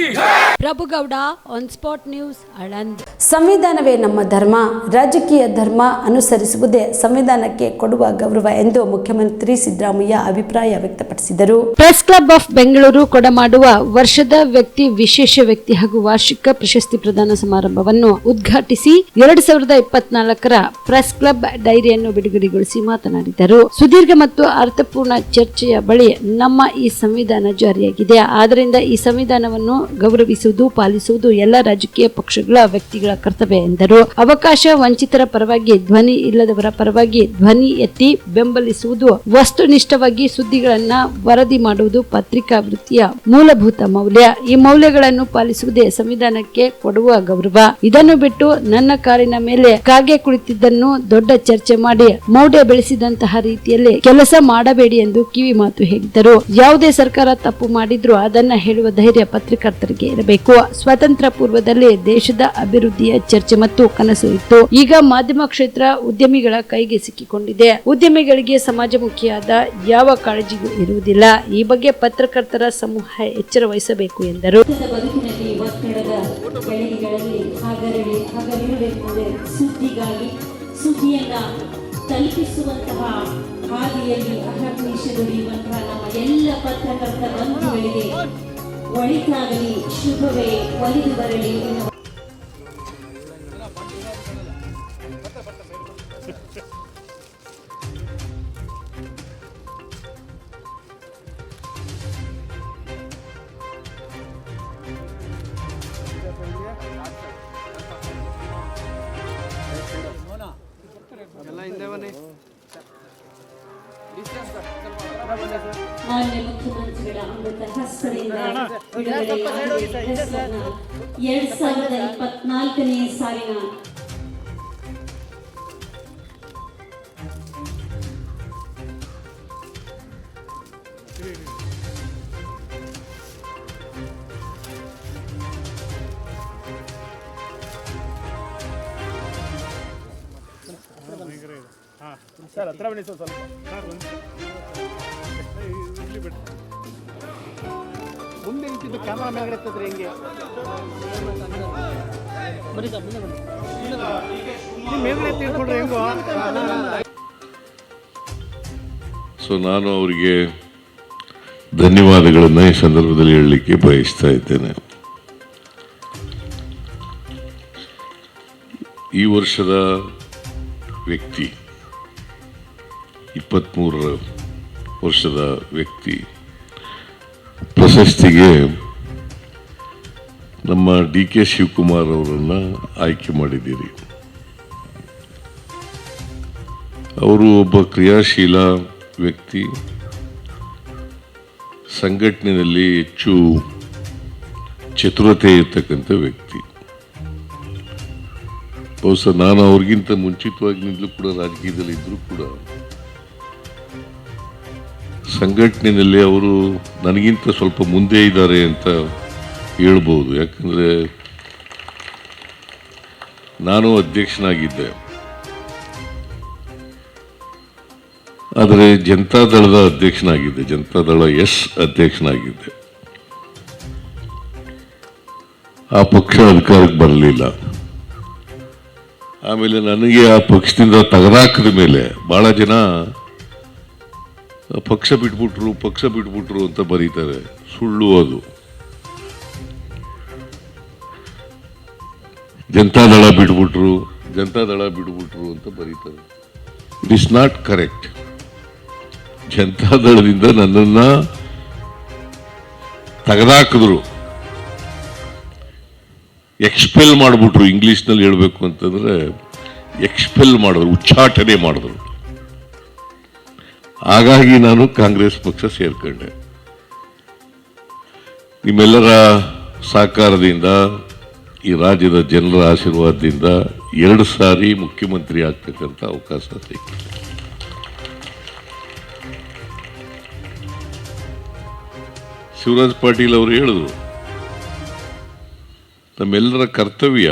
Prabhugouda on spot news Aland. ಸಂವಿಧಾನವೇ ನಮ್ಮ ಧರ್ಮ, ರಾಜಕೀಯ ಧರ್ಮ ಅನುಸರಿಸುವುದೇ ಸಂವಿಧಾನಕ್ಕೆ ಕೊಡುವ ಗೌರವ ಎಂದು ಮುಖ್ಯಮಂತ್ರಿ ಸಿದ್ದರಾಮಯ್ಯ ಅಭಿಪ್ರಾಯ ವ್ಯಕ್ತಪಡಿಸಿದರು. ಪ್ರೆಸ್ ಕ್ಲಬ್ ಆಫ್ ಬೆಂಗಳೂರು ಕೊಡಮಾಡುವ ವರ್ಷದ ವ್ಯಕ್ತಿ, ವಿಶೇಷ ವ್ಯಕ್ತಿ ಹಾಗೂ ವಾರ್ಷಿಕ ಪ್ರಶಸ್ತಿ ಪ್ರದಾನ ಸಮಾರಂಭವನ್ನು ಉದ್ಘಾಟಿಸಿ 2024ರ ಪ್ರೆಸ್ ಕ್ಲಬ್ ಡೈರಿಯನ್ನು ಬಿಡುಗಡೆಗೊಳಿಸಿ ಮಾತನಾಡಿದರು. ಸುದೀರ್ಘ ಮತ್ತು ಅರ್ಥಪೂರ್ಣ ಚರ್ಚೆಯ ಬಳಿ ನಮ್ಮ ಈ ಸಂವಿಧಾನ ಜಾರಿಯಾಗಿದೆ. ಆದ್ದರಿಂದ ಈ ಸಂವಿಧಾನವನ್ನು ಗೌರವಿಸುವುದು, ಪಾಲಿಸುವುದು ಎಲ್ಲ ರಾಜಕೀಯ ಪಕ್ಷಗಳ, ವ್ಯಕ್ತಿಗಳ ಕರ್ತವ್ಯ ಎಂದರು. ಅವಕಾಶ ವಂಚಿತರ ಪರವಾಗಿ, ಧ್ವನಿ ಇಲ್ಲದವರ ಪರವಾಗಿ ಧ್ವನಿ ಎತ್ತಿ ಬೆಂಬಲಿಸುವುದು, ವಸ್ತುನಿಷ್ಠವಾಗಿ ಸುದ್ದಿಗಳನ್ನ ವರದಿ ಮಾಡುವುದು ಪತ್ರಿಕಾ ವೃತ್ತಿಯ ಮೂಲಭೂತ ಮೌಲ್ಯ. ಈ ಮೌಲ್ಯಗಳನ್ನು ಪಾಲಿಸುವುದೇ ಸಂವಿಧಾನಕ್ಕೆ ಕೊಡುವ ಗೌರವ. ಇದನ್ನು ಬಿಟ್ಟು ನನ್ನ ಕಾರಿನ ಮೇಲೆ ಕಾಗೆ ಕುಳಿತಿದ್ದನ್ನು ದೊಡ್ಡ ಚರ್ಚೆ ಮಾಡಿ ಮೌಢ್ಯ ಬೆಳೆಸಿದಂತಹ ರೀತಿಯಲ್ಲಿ ಕೆಲಸ ಮಾಡಬೇಡಿ ಎಂದು ಕಿವಿ ಮಾತು ಹೇಳಿದ್ದರು. ಯಾವುದೇ ಸರ್ಕಾರ ತಪ್ಪು ಮಾಡಿದ್ರು ಅದನ್ನ ಹೇಳುವ ಧೈರ್ಯ ಪತ್ರಕರ್ತರಿಗೆ ಇರಬೇಕು. ಸ್ವಾತಂತ್ರ್ಯ ಪೂರ್ವದಲ್ಲಿ ದೇಶದ ಅಭಿವೃದ್ಧಿಯ ಚರ್ಚೆ ಮತ್ತು ಕನಸು ಇತ್ತು. ಈಗ ಮಾಧ್ಯಮ ಕ್ಷೇತ್ರ ಉದ್ಯಮಿಗಳ ಕೈಗೆ ಸಿಕ್ಕಿಕೊಂಡಿದೆ. ಉದ್ಯಮಿಗಳಿಗೆ ಸಮಾಜಮುಖಿಯಾದ ಯಾವ ಕಾಳಜಿಯೂ ಇರುವುದಿಲ್ಲ. ಈ ಬಗ್ಗೆ ಪತ್ರಕರ್ತರ ಸಮೂಹ ಎಚ್ಚರ ವಹಿಸಬೇಕು ಎಂದರು. ಸುದ್ದಿಯನ್ನ ತಲುಪಿಸುವಂತಹ ಹಾದಿಯಲ್ಲಿ ಅಹರ್ನಿಶ ದುಡಿಯುವಂತಹ ನಮ್ಮ ಎಲ್ಲ ಪತ್ರಕರ್ತ ಬಂಧುಗಳಿಗೆ ಒಳಿತಾಗಲಿ, ಶುಭವೇ ಒಲಿದು ಬರಲಿ ಎನ್ನುವ ಮಾನ್ಯ ಮುಖ್ಯಮಂತ್ರಿಗಳ ಅಮೃತ ಹಸ್ತದಿಂದ 2024ನೇ ಸಾಲಿನ ಸರ್ ಹತ್ರ ಬನ್ನಿ ಸರ್, ಸ್ವಲ್ಪ ಮುಂದೆ ನಿಂತಿದ್ದು ಕ್ಯಾಮರಾ ಮೇಲ್ಗಡೆ ಎತ್ತಿದ್ರೆ ಹೆಂಗೆ? ಮೇಲ್ಗಡೆ ತಿಳ್ಕೊಂಡ್ರೆ ಹೆಂಗೋ? ಸೊ ನಾನು ಅವರಿಗೆ ಧನ್ಯವಾದಗಳನ್ನು ಈ ಸಂದರ್ಭದಲ್ಲಿ ಹೇಳಲಿಕ್ಕೆ ಬಯಸ್ತಾ ಇದ್ದೇನೆ. ಈ ವರ್ಷದ ವ್ಯಕ್ತಿ, 23 ವರ್ಷದ ವ್ಯಕ್ತಿ ಪ್ರಶಸ್ತಿಗೆ ನಮ್ಮ DK ಶಿವಕುಮಾರ್ ಅವರನ್ನು ಆಯ್ಕೆ ಮಾಡಿದ್ದೀರಿ. ಅವರು ಒಬ್ಬ ಕ್ರಿಯಾಶೀಲ ವ್ಯಕ್ತಿ, ಸಂಘಟನೆಯಲ್ಲಿ ಹೆಚ್ಚು ಚತುರತೆ ಇರ್ತಕ್ಕಂಥ ವ್ಯಕ್ತಿ. ಬಹುಶಃ ನಾನು ಅವ್ರಿಗಿಂತ ಮುಂಚಿತವಾಗಿನಿಂದಲೂ ಕೂಡ ರಾಜಕೀಯದಲ್ಲಿ ಇದ್ದರೂ ಕೂಡ ಸಂಘಟನೆಯಲ್ಲಿ ಅವರು ನನಗಿಂತ ಸ್ವಲ್ಪ ಮುಂದೆ ಇದ್ದಾರೆ ಅಂತ ಹೇಳ್ಬೋದು. ಯಾಕಂದರೆ ನಾನು ಅಧ್ಯಕ್ಷನಾಗಿದ್ದೆ, ಆದರೆ ಜನತಾದಳದ ಅಧ್ಯಕ್ಷನಾಗಿದ್ದೆ, ಜನತಾದಳ ಎಸ್ ಅಧ್ಯಕ್ಷನಾಗಿದ್ದೆ. ಆ ಪಕ್ಷ ಅಧಿಕಾರಕ್ಕೆ ಬರಲಿಲ್ಲ. ಆಮೇಲೆ ನನಗೆ ಆ ಪಕ್ಷದಿಂದ ತೆಗೆದಾಕಿದ ಮೇಲೆ ಭಾಳ ಜನ ಪಕ್ಷ ಬಿಟ್ಬಿಟ್ರು ಅಂತ ಬರೀತಾರೆ. ಸುಳ್ಳು ಅದು. ಜನತಾದಳ ಬಿಟ್ಬಿಟ್ರು ಅಂತ ಬರೀತಾರೆ. It is not correct. ಜನತಾದಳದಿಂದ ನನ್ನನ್ನು ತೆಗೆದಾಕಿದ್ರು, ಎಕ್ಸ್ಪೆಲ್ ಮಾಡಿಬಿಟ್ರು. ಇಂಗ್ಲೀಷ್ನಲ್ಲಿ ಹೇಳಬೇಕು ಅಂತಂದರೆ ಎಕ್ಸ್ಪೆಲ್ ಮಾಡಿದ್ರು, ಉಚ್ಚಾಟನೆ ಮಾಡಿದ್ರು. ಹಾಗಾಗಿ ನಾನು ಕಾಂಗ್ರೆಸ್ ಪಕ್ಷ ಸೇರ್ಕೊಂಡೆ. ನಿಮ್ಮೆಲ್ಲರ ಸಹಕಾರದಿಂದ, ಈ ರಾಜ್ಯದ ಜನರ ಆಶೀರ್ವಾದದಿಂದ 2 ಸಾರಿ ಮುಖ್ಯಮಂತ್ರಿ ಆಗ್ತಕ್ಕಂಥ ಅವಕಾಶ ಸಿಕ್ಕಿದೆ. ಶಿವರಾಜ್ ಪಾಟೀಲ್ ಅವರು ಹೇಳಿದ್ರು, ನಮ್ಮೆಲ್ಲರ ಕರ್ತವ್ಯ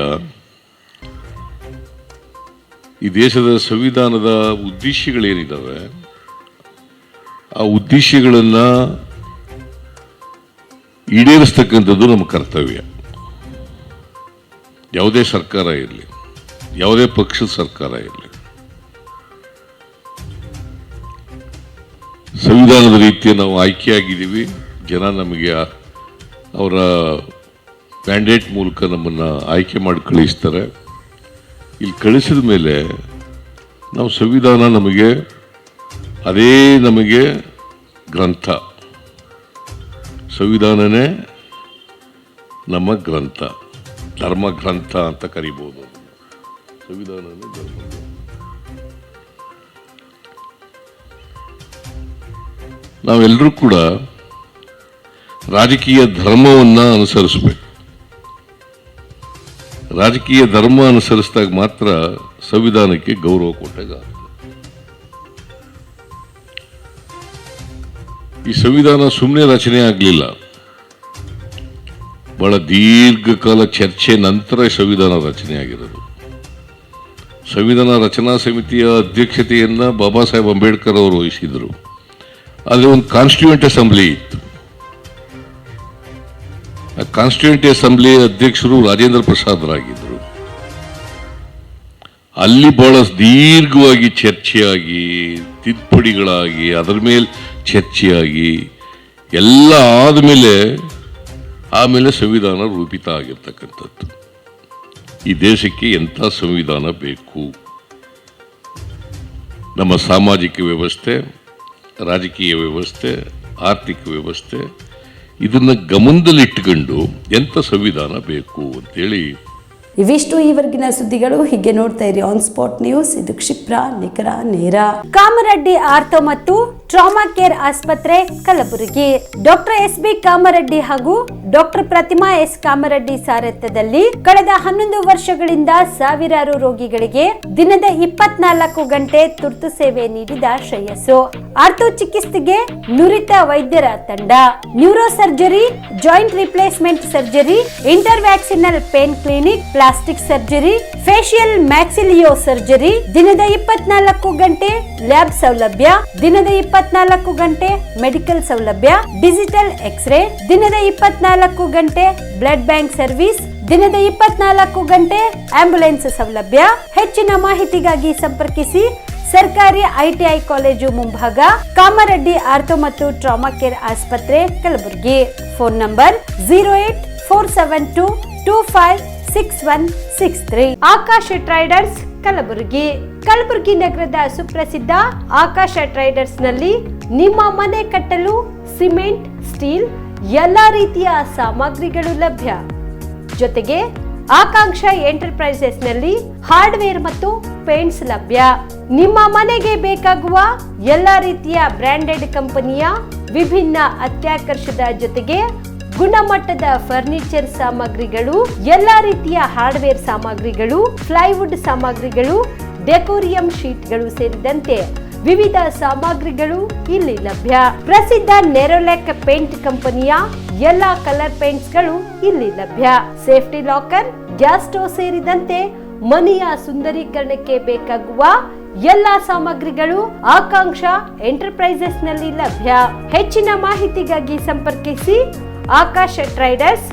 ಈ ದೇಶದ ಸಂವಿಧಾನದ ಉದ್ದೇಶಗಳೇನಿದ್ದಾವೆ ಆ ಉದ್ದೇಶಗಳನ್ನು ಈಡೇರಿಸ್ತಕ್ಕಂಥದ್ದು ನಮ್ಮ ಕರ್ತವ್ಯ. ಯಾವುದೇ ಸರ್ಕಾರ ಇರಲಿ, ಯಾವುದೇ ಪಕ್ಷದ ಸರ್ಕಾರ ಇರಲಿ, ಸಂವಿಧಾನದ ರೀತಿಯ ನಾವು ಆಯ್ಕೆಯಾಗಿದ್ದೀವಿ. ಜನ ನಮಗೆ ಅವರ ಮ್ಯಾಂಡೇಟ್ ಮೂಲಕ ನಮ್ಮನ್ನು ಆಯ್ಕೆ ಮಾಡಿ ಕಳಿಸ್ತಾರೆ. ಇಲ್ಲಿ ಕಳಿಸಿದ ಮೇಲೆ ನಾವು ಸಂವಿಧಾನ ಅದೇ ನಮಗೆ ಗ್ರಂಥ. ಸಂವಿಧಾನನೇ ನಮ್ಮ ಗ್ರಂಥ, ಧರ್ಮ ಗ್ರಂಥ ಅಂತ ಕರಿಬೋದು. ಸಂವಿಧಾನನೇ ಧರ್ಮ ಗ್ರಂಥ. ನಾವೆಲ್ಲರೂ ಕೂಡ ರಾಜಕೀಯ ಧರ್ಮವನ್ನು ಅನುಸರಿಸಬೇಕು. ರಾಜಕೀಯ ಧರ್ಮ ಅನುಸರಿಸಿದಾಗ ಮಾತ್ರ ಸಂವಿಧಾನಕ್ಕೆ ಗೌರವ ಕೊಟ್ಟಾಗ. ಈ ಸಂವಿಧಾನ ಸುಮ್ಮನೆ ರಚನೆ ಆಗಲಿಲ್ಲ, ಬಹಳ ದೀರ್ಘಕಾಲ ಚರ್ಚೆ ನಂತರ ಸಂವಿಧಾನ ರಚನೆ ಆಗಿರೋದು. ಸಂವಿಧಾನ ರಚನಾ ಸಮಿತಿಯ ಅಧ್ಯಕ್ಷತೆಯನ್ನು ಬಾಬಾ ಸಾಹೇಬ್ ಅಂಬೇಡ್ಕರ್ ಅವರು ವಹಿಸಿದರು. ಆದರೆ ಒಂದು ಕಾನ್ಸ್ಟಿಟ್ಯೂಯೆಂಟ್ ಅಸೆಂಬ್ಲಿ ಇತ್ತು. ಆ ಕಾನ್ಸ್ಟಿಟ್ಯೂಯೆಂಟ್ ಅಸೆಂಬ್ಲಿ ಅಧ್ಯಕ್ಷರು ರಾಜೇಂದ್ರ ಪ್ರಸಾದರಾಗಿದ್ದರು. ಅಲ್ಲಿ ಬಹಳ ದೀರ್ಘವಾಗಿ ಚರ್ಚೆಯಾಗಿ, ತಿದ್ದುಪಡಿಗಳಾಗಿ, ಅದರ ಮೇಲೆ ಚರ್ಚೆಯಾಗಿ ಎಲ್ಲ ಆಮೇಲೆ ಸಂವಿಧಾನ ರೂಪಿತ ಆಗಿರ್ತಕ್ಕಂಥದ್ದು. ಈ ದೇಶಕ್ಕೆ ಎಂಥ ಸಂವಿಧಾನ ಬೇಕು? ನಮ್ಮ ಸಾಮಾಜಿಕ ವ್ಯವಸ್ಥೆ, ರಾಜಕೀಯ ವ್ಯವಸ್ಥೆ, ಆರ್ಥಿಕ ವ್ಯವಸ್ಥೆ, ಇದನ್ನು ಗಮನದಲ್ಲಿಟ್ಟುಕೊಂಡು ಎಂಥ ಸಂವಿಧಾನ ಬೇಕು ಅಂತೇಳಿ. ಇವಿಷ್ಟು ಈವರೆಗಿನ ಸುದ್ದಿಗಳು. ಹೀಗೆ ನೋಡ್ತಾ ಇರಿ ಆನ್ ಸ್ಪಾಟ್ ನ್ಯೂಸ್. ಇದು ಕ್ಷಿಪ್ರ, ನಿಖರ, ನೇರ. ಕಾಮರೆಡ್ಡಿ ಆರ್ಥೋ ಮತ್ತು ಟ್ರಾಮಾ ಕೇರ್ ಆಸ್ಪತ್ರೆ, ಕಲಬುರಗಿ. ಡಾಕ್ಟರ್ SB ಕಾಮರೆಡ್ಡಿ ಹಾಗೂ ಡಾಕ್ಟರ್ ಪ್ರತಿಮಾ S ಕಾಮರೆಡ್ಡಿ ಸಾರಥ್ಯದಲ್ಲಿ ಕಳೆದ 11 ವರ್ಷಗಳಿಂದ ಸಾವಿರಾರು ರೋಗಿಗಳಿಗೆ ದಿನದ 24 ಗಂಟೆ ತುರ್ತು ಸೇವೆ ನೀಡಿದ ಶ್ರೇಯಸ್ಸು. ಆರ್ಥೋ ಚಿಕಿತ್ಸೆಗೆ ನುರಿತ ವೈದ್ಯರ ತಂಡ, neuro surgery, joint replacement surgery, interventional pain clinic, plastic surgery, facial maxillo surgery, ದಿನದ 24 ಗಂಟೆ ಲ್ಯಾಬ್ ಸೌಲಭ್ಯ, ದಿನದ 24 ಗಂಟೆ ಮೆಡಿಕಲ್ ಸೌಲಭ್ಯ, ಡಿಜಿಟಲ್ ಎಕ್ಸ್ರೇ, ದಿನದ 24 ಗಂಟೆ ಬ್ಲಡ್ ಬ್ಯಾಂಕ್ ಸರ್ವಿಸ್, ದಿನದ 24 ಗಂಟೆ ಆಂಬ್ಯುಲೆನ್ಸ್ ಸೌಲಭ್ಯ. ಹೆಚ್ಚಿನ ಮಾಹಿತಿಗಾಗಿ ಸಂಪರ್ಕಿಸಿ ಸರ್ಕಾರಿ ITI ಕಾಲೇಜು ಮುಂಭಾಗ, ಕಾಮರೆಡ್ಡಿ ಆರ್ಥೋ ಮತ್ತು ಟ್ರಾಮಾ ಕೇರ್ ಆಸ್ಪತ್ರೆ, Kalaburagi. Phone number 08472256163. Akash traders, Kalaburagi. Kalaburagi ನಗರದ ಸುಪ್ರಸಿದ್ಧ ಆಕಾಶ ಟ್ರೇಡರ್ಸ್ ನಲ್ಲಿ ನಿಮ್ಮ ಮನೆ ಕಟ್ಟಲು ಸಿಮೆಂಟ್, ಸ್ಟೀಲ್, ಎಲ್ಲಾ ರೀತಿಯ ಸಾಮಗ್ರಿಗಳು ಲಭ್ಯ. ಜೊತೆಗೆ ಆಕಾಂಕ್ಷ ಎಂಟರ್ಪ್ರೈಸಸ್ ನಲ್ಲಿ ಹಾರ್ಡ್ವೇರ್ ಮತ್ತು ಪೇಂಟ್ಸ್ ಲಭ್ಯ. ನಿಮ್ಮ ಮನೆಗೆ ಬೇಕಾಗುವ ಎಲ್ಲಾ ರೀತಿಯ ಬ್ರಾಂಡೆಡ್ ಕಂಪನಿಯ ವಿಭಿನ್ನ ಅತ್ಯಾಕರ್ಷದ ಜೊತೆಗೆ ಗುಣಮಟ್ಟದ ಫರ್ನಿಚರ್ ಸಾಮಗ್ರಿಗಳು, ಎಲ್ಲಾ ರೀತಿಯ ಹಾರ್ಡ್ವೇರ್ ಸಾಮಗ್ರಿಗಳು, ಪ್ಲೈವುಡ್ ಸಾಮಗ್ರಿಗಳು, ಡೆಕೋರಿಯಂ ಶೀಟ್ಗಳು ಸೇರಿದಂತೆ ವಿವಿಧ ಸಾಮಗ್ರಿಗಳು ಇಲ್ಲಿ ಲಭ್ಯ. ಪ್ರಸಿದ್ಧ ನೆರೋಲ್ಯಾಕ್ ಪೇಂಟ್ ಕಂಪನಿಯ ಎಲ್ಲಾ ಕಲರ್ ಪೇಂಟ್ಸ್ ಗಳು ಇಲ್ಲಿ ಲಭ್ಯ. ಸೇಫ್ಟಿ ಲಾಕರ್, ಗ್ಯಾಸ್ ಸ್ಟೋವ್ ಸೇರಿದಂತೆ ಮನೆಯ ಸುಂದರೀಕರಣಕ್ಕೆ ಬೇಕಾಗುವ ಎಲ್ಲಾ ಸಾಮಗ್ರಿಗಳು ಆಕಾಂಕ್ಷ ಎಂಟರ್ಪ್ರೈಸಸ್ ನಲ್ಲಿ ಲಭ್ಯ. ಹೆಚ್ಚಿನ ಮಾಹಿತಿಗಾಗಿ ಸಂಪರ್ಕಿಸಿ ಆಕಾಶ ಟ್ರೇಡರ್ಸ್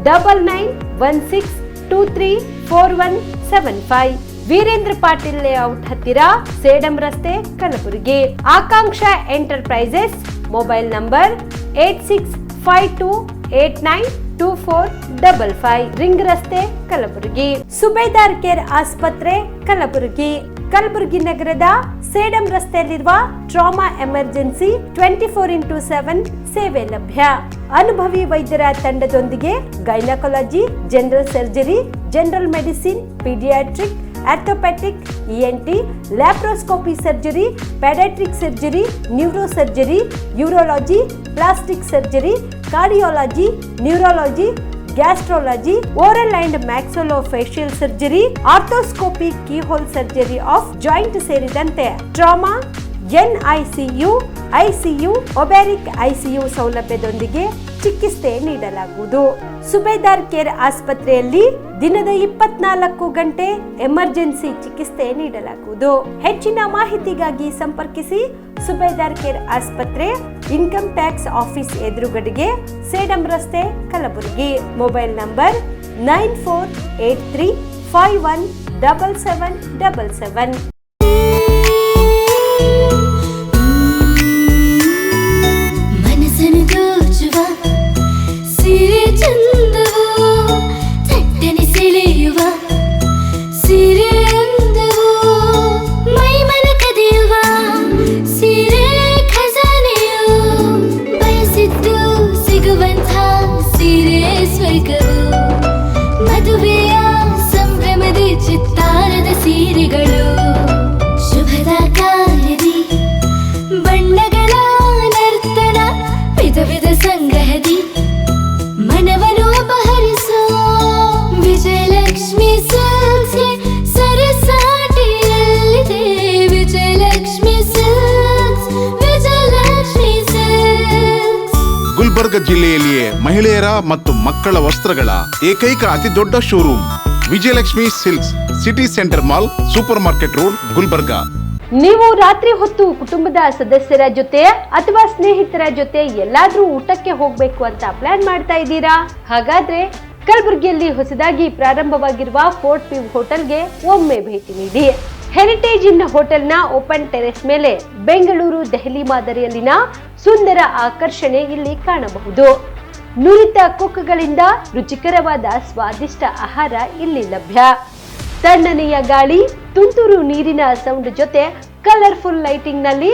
9916234175, ವೀರೇಂದ್ರ ಪಾಟೀಲ್ ಲೇಔಟ್ ಹತ್ತಿರ, ಸೇಡಂ ರಸ್ತೆ, ಕಲಬುರಗಿ. ಆಕಾಂಕ್ಷ ಎಂಟರ್ಪ್ರೈಸಸ್ ಮೊಬೈಲ್ ನಂಬರ್ 8652892455, ರಿಂಗ್ ರಸ್ತೆ, ಕಲಬುರಗಿ. ಸುಬೇದಾರ್ ಕೇರ್ ಆಸ್ಪತ್ರೆ, ಕಲಬುರಗಿ. ಕಲಬುರಗಿ ನಗರದ ಸೇಡಂ ರಸ್ತೆಯಲ್ಲಿರುವ ಟ್ರಾಮಾ ಎಮರ್ಜೆನ್ಸಿ 24x7 ಸೇವೆ ಲಭ್ಯ. ಅನುಭವಿ ವೈದ್ಯರ ತಂಡದೊಂದಿಗೆ gynaecology, general surgery, general medicine, paediatric, orthopaedic, ENT, laparoscopy surgery, paediatric surgery, neuro surgery, urology, plastic surgery, cardiology, neurology, gastrology, oral and maxillofacial surgery, arthroscopy, keyhole surgery of joint ಸೇರಿದಂತೆ ಟ್ರಾಮಾ, NICU, ICU, ಒಬ್ಯಾರಿಕ್ ICU ಸೌಲಭ್ಯದೊಂದಿಗೆ ಚಿಕಿತ್ಸೆ ನೀಡಲಾಗುವುದು. ಸುಬೇದಾರ್ ಕೇರ್ ಆಸ್ಪತ್ರೆಯಲ್ಲಿ ದಿನದ 24 ಗಂಟೆ ಎಮರ್ಜೆನ್ಸಿ ಚಿಕಿತ್ಸೆ ನೀಡಲಾಗುವುದು. ಹೆಚ್ಚಿನ ಮಾಹಿತಿಗಾಗಿ ಸಂಪರ್ಕಿಸಿ ಸುಬೇದಾರ್ ಕೇರ್ ಆಸ್ಪತ್ರೆ, ಇನ್ಕಮ್ ಟ್ಯಾಕ್ಸ್ ಆಫೀಸ್ ಎದುರುಗಡೆಗೆ, ಸೇಡಂ ರಸ್ತೆ, ಕಲಬುರಗಿ. Mobile number 9483517777. ಮದುವೆಯ ಸಂಭ್ರಮದ ಚಿತ್ತಾರದ ಸೀರೆಗಳು, ಶುಭದ ಕಾರ್ಯದಿ ಬಣ್ಣಗಳ ನರ್ತನ, ವಿಧ ವಿಧ ಸಂಗ್ರಹದಿ ಮನವನ್ನು ಅಪಹರಿಸೋ ವಿಜಯಲಕ್ಷ್ಮಿ ಸಿಲ್ಕ್ಸ್ ಸರಸಾಟಿಯಲ್ಲಿದೆ. Vijayalakshmi silks, Vijayalakshmi silks. ಗುಲ್ಬರ್ಗ ಜಿಲ್ಲೆಯಲ್ಲಿಯೇ ಮಹಿಳೆಯರ ಮತ್ತು ಮಕ್ಕಳ ವಸ್ತ್ರಗಳ ಏಕೈಕ ಅತಿ ದೊಡ್ಡ showroom Vijayalakshmi silks, city centre mall, super market road, Gulbarga. ನೀವು ರಾತ್ರಿ ಹೊತ್ತು ಕುಟುಂಬದ ಸದಸ್ಯರ ಜೊತೆ ಅಥವಾ ಸ್ನೇಹಿತರ ಜೊತೆ ಎಲ್ಲಾದ್ರೂ ಊಟಕ್ಕೆ ಹೋಗ್ಬೇಕು ಅಂತ ಪ್ಲಾನ್ ಮಾಡ್ತಾ ಇದ್ದೀರಾ? ಹಾಗಾದ್ರೆ ಕಲಬುರಗಿಯಲ್ಲಿ ಹೊಸದಾಗಿ ಪ್ರಾರಂಭವಾಗಿರುವ ಫೋರ್ಟ್ ವ್ಯೂ ಹೋಟೆಲ್ಗೆ ಒಮ್ಮೆ ಭೇಟಿ ನೀಡಿ. ಹೆರಿಟೇಜ್ ಇನ್ ಹೋಟೆಲ್ನ ಓಪನ್ ಟೆರೆಸ್ ಮೇಲೆ ಬೆಂಗಳೂರು, ದೆಹಲಿ ಮಾದರಿಯಲ್ಲಿನ ಸುಂದರ ಆಕರ್ಷಣೆ ಇಲ್ಲಿ ಕಾಣಬಹುದು. ನುರಿತ ಕುಕ್ಗಳಿಂದ ರುಚಿಕರವಾದ ಸ್ವಾದಿಷ್ಟ ಆಹಾರ ಇಲ್ಲಿ ಲಭ್ಯ. ತಣ್ಣನೆಯ ಗಾಳಿ, ತುಂತುರು ನೀರಿನ ಸೌಂಡ್ ಜೊತೆ ಕಲರ್ಫುಲ್ ಲೈಟಿಂಗ್ ನಲ್ಲಿ,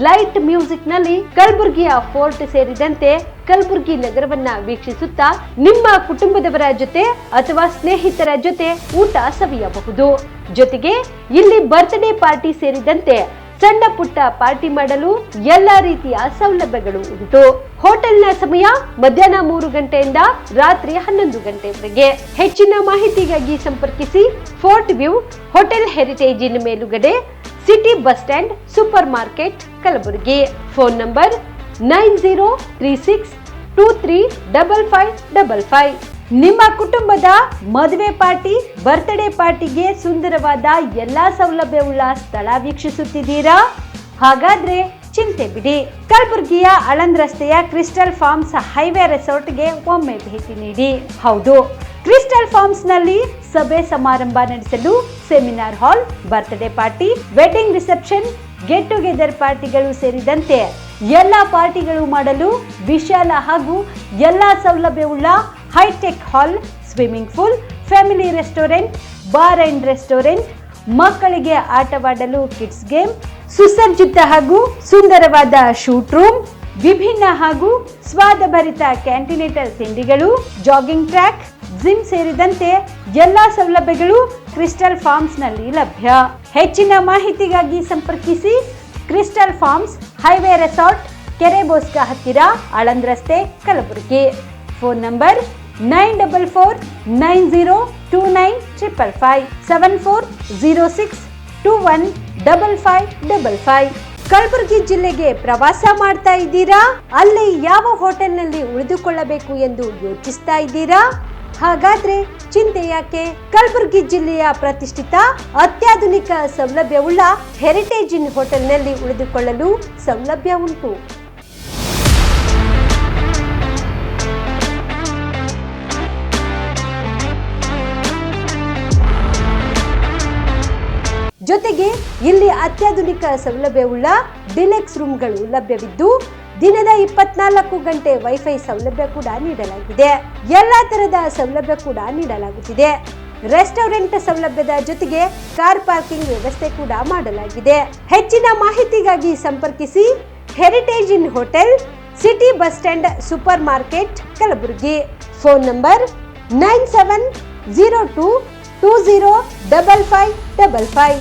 ಲೈಟ್ ಮ್ಯೂಸಿಕ್ ನಲ್ಲಿ ಕಲಬುರಗಿಯ ಫೋರ್ಟ್ ಸೇರಿದಂತೆ ಕಲಬುರಗಿ ನಗರವನ್ನ ವೀಕ್ಷಿಸುತ್ತಾ ನಿಮ್ಮ ಕುಟುಂಬದವರ ಜೊತೆ ಅಥವಾ ಸ್ನೇಹಿತರ ಜೊತೆ ಊಟ ಸವಿಯಬಹುದು. ಜೊತೆಗೆ ಇಲ್ಲಿ ಬರ್ತ್ಡೇ ಪಾರ್ಟಿ ಸೇರಿದಂತೆ ಸಣ್ಣ ಪುಟ್ಟ ಪಾರ್ಟಿ ಮಾಡಲು ಎಲ್ಲಾ ರೀತಿಯ ಸೌಲಭ್ಯಗಳು ಉಂಟು. ಹೋಟೆಲ್ನ ಸಮಯ ಮಧ್ಯಾಹ್ನ 3 ಗಂಟೆಯಿಂದ ರಾತ್ರಿ 11 ಗಂಟೆವರೆಗೆ. ಹೆಚ್ಚಿನ ಮಾಹಿತಿಗಾಗಿ ಸಂಪರ್ಕಿಸಿ ಫೋರ್ಟ್ ವ್ಯೂ ಹೋಟೆಲ್, ಹೆರಿಟೇಜ್ ಇನ್ ಮೇಲುಗಡೆ, city bus stand, super market, Kalaburagi. Phone number 9036235555. ನಿಮ್ಮ ಕುಟುಂಬದ ಮದುವೆ ಪಾರ್ಟಿ, ಬರ್ತ್ಡೇ ಪಾರ್ಟಿಗೆ ಸುಂದರವಾದ ಎಲ್ಲಾ ಸೌಲಭ್ಯವುಳ್ಳ ಸ್ಥಳ ವೀಕ್ಷಿಸುತ್ತಿದ್ದೀರಾ? ಹಾಗಾದ್ರೆ ಚಿಂತೆ ಬಿಡಿ. ಕಲಬುರಗಿಯ ಆಳಂದ್ ರಸ್ತೆಯ ಕ್ರಿಸ್ಟಲ್ ಫಾರ್ಮ್ಸ್ ಹೈವೇ ರೆಸಾರ್ಟ್ಗೆ ಒಮ್ಮೆ ಭೇಟಿ ನೀಡಿ. ಹೌದು, ಕ್ರಿಸ್ಟಲ್ ಫಾರ್ಮ್ಸ್ ನಲ್ಲಿ ಸಭೆ ಸಮಾರಂಭ ನಡೆಸಲು seminar hall, birthday party, wedding reception, get together ಪಾರ್ಟಿಗಳು ಸೇರಿದಂತೆ ಎಲ್ಲ ಪಾರ್ಟಿಗಳು ಮಾಡಲು ವಿಶಾಲ ಹಾಗೂ ಎಲ್ಲ ಸೌಲಭ್ಯವುಳ್ಳ hi-tech hall, swimming pool, family restaurant, bar and restaurant, ಮಕ್ಕಳಿಗೆ ಆಟವಾಡಲು ಕಿಡ್ಸ್ ಗೇಮ್, ಸುಸಜ್ಜಿತ ಹಾಗೂ ಸುಂದರವಾದ ಶೂಟ್ ರೂಮ್, ವಿಭಿನ್ನ ಹಾಗೂ ಸ್ವಾದಭರಿತ ಕ್ಯಾಂಟಿನೇಟರ್ ತಿಂಡಿಗಳು, ಜಾಗಿಂಗ್ ಟ್ರ್ಯಾಕ್, ಜಿಮ್ ಸೇರಿದಂತೆ ಎಲ್ಲಾ ಸೌಲಭ್ಯಗಳು ಕ್ರಿಸ್ಟಲ್ ಫಾರ್ಮ್ಸ್ ನಲ್ಲಿ ಲಭ್ಯ. ಹೆಚ್ಚಿನ ಮಾಹಿತಿಗಾಗಿ ಸಂಪರ್ಕಿಸಿ ಕ್ರಿಸ್ಟಲ್ ಫಾರ್ಮ್ಸ್, ಹೈವೇ ರೆಸಾರ್ಟ್, ಕೆರೆ ಬೋಸ್ಗ ಹತ್ತಿರ, ಆಳಂದ್ ರಸ್ತೆ, ಕಲಬುರಗಿ. Phone number 9490295555 7406215555. ಕಲಬುರಗಿ ಜಿಲ್ಲೆಗೆ ಪ್ರವಾಸ ಮಾಡ್ತಾ ಇದ್ದೀರಾ? ಅಲ್ಲಿ ಯಾವ ಹೋಟೆಲ್ನಲ್ಲಿ ಉಳಿದುಕೊಳ್ಳಬೇಕು ಎಂದು ಯೋಚಿಸ್ತಾ ಇದ್ದೀರಾ? ಹಾಗಾದ್ರೆ ಚಿಂತೆ ಯಾಕೆ? ಕಲಬುರಗಿ ಜಿಲ್ಲೆಯ ಪ್ರತಿಷ್ಠಿತ ಅತ್ಯಾಧುನಿಕ ಸೌಲಭ್ಯವುಳ್ಳ ಹೆರಿಟೇಜ್ ಇನ್ ಹೋಟೆಲ್ನಲ್ಲಿ ಉಳಿದುಕೊಳ್ಳಲು ಸೌಲಭ್ಯ ಉಂಟು. ಜೊತೆಗೆ ಇಲ್ಲಿ ಅತ್ಯಾಧುನಿಕ ಸೌಲಭ್ಯವುಳ್ಳ ಡಿಲೆಕ್ಸ್ ರೂಮ್ಗಳು ಲಭ್ಯವಿದ್ದು ದಿನದ 24 ಗಂಟೆ ವೈಫೈ ಸೌಲಭ್ಯ ಕೂಡ ನೀಡಲಾಗಿದೆ. ಎಲ್ಲಾ ತರಹದ ಸೌಲಭ್ಯ ಕೂಡ ನೀಡಲಾಗುತ್ತಿದೆ. ರೆಸ್ಟೋರೆಂಟ್ ಸೌಲಭ್ಯದ ಜೊತೆಗೆ ಕಾರ್ ಪಾರ್ಕಿಂಗ್ ವ್ಯವಸ್ಥೆ ಕೂಡ ಮಾಡಲಾಗಿದೆ. ಹೆಚ್ಚಿನ ಮಾಹಿತಿಗಾಗಿ ಸಂಪರ್ಕಿಸಿ heritage inn hotel, city bus stand, super market, Kalaburagi. Phone number 9702205555.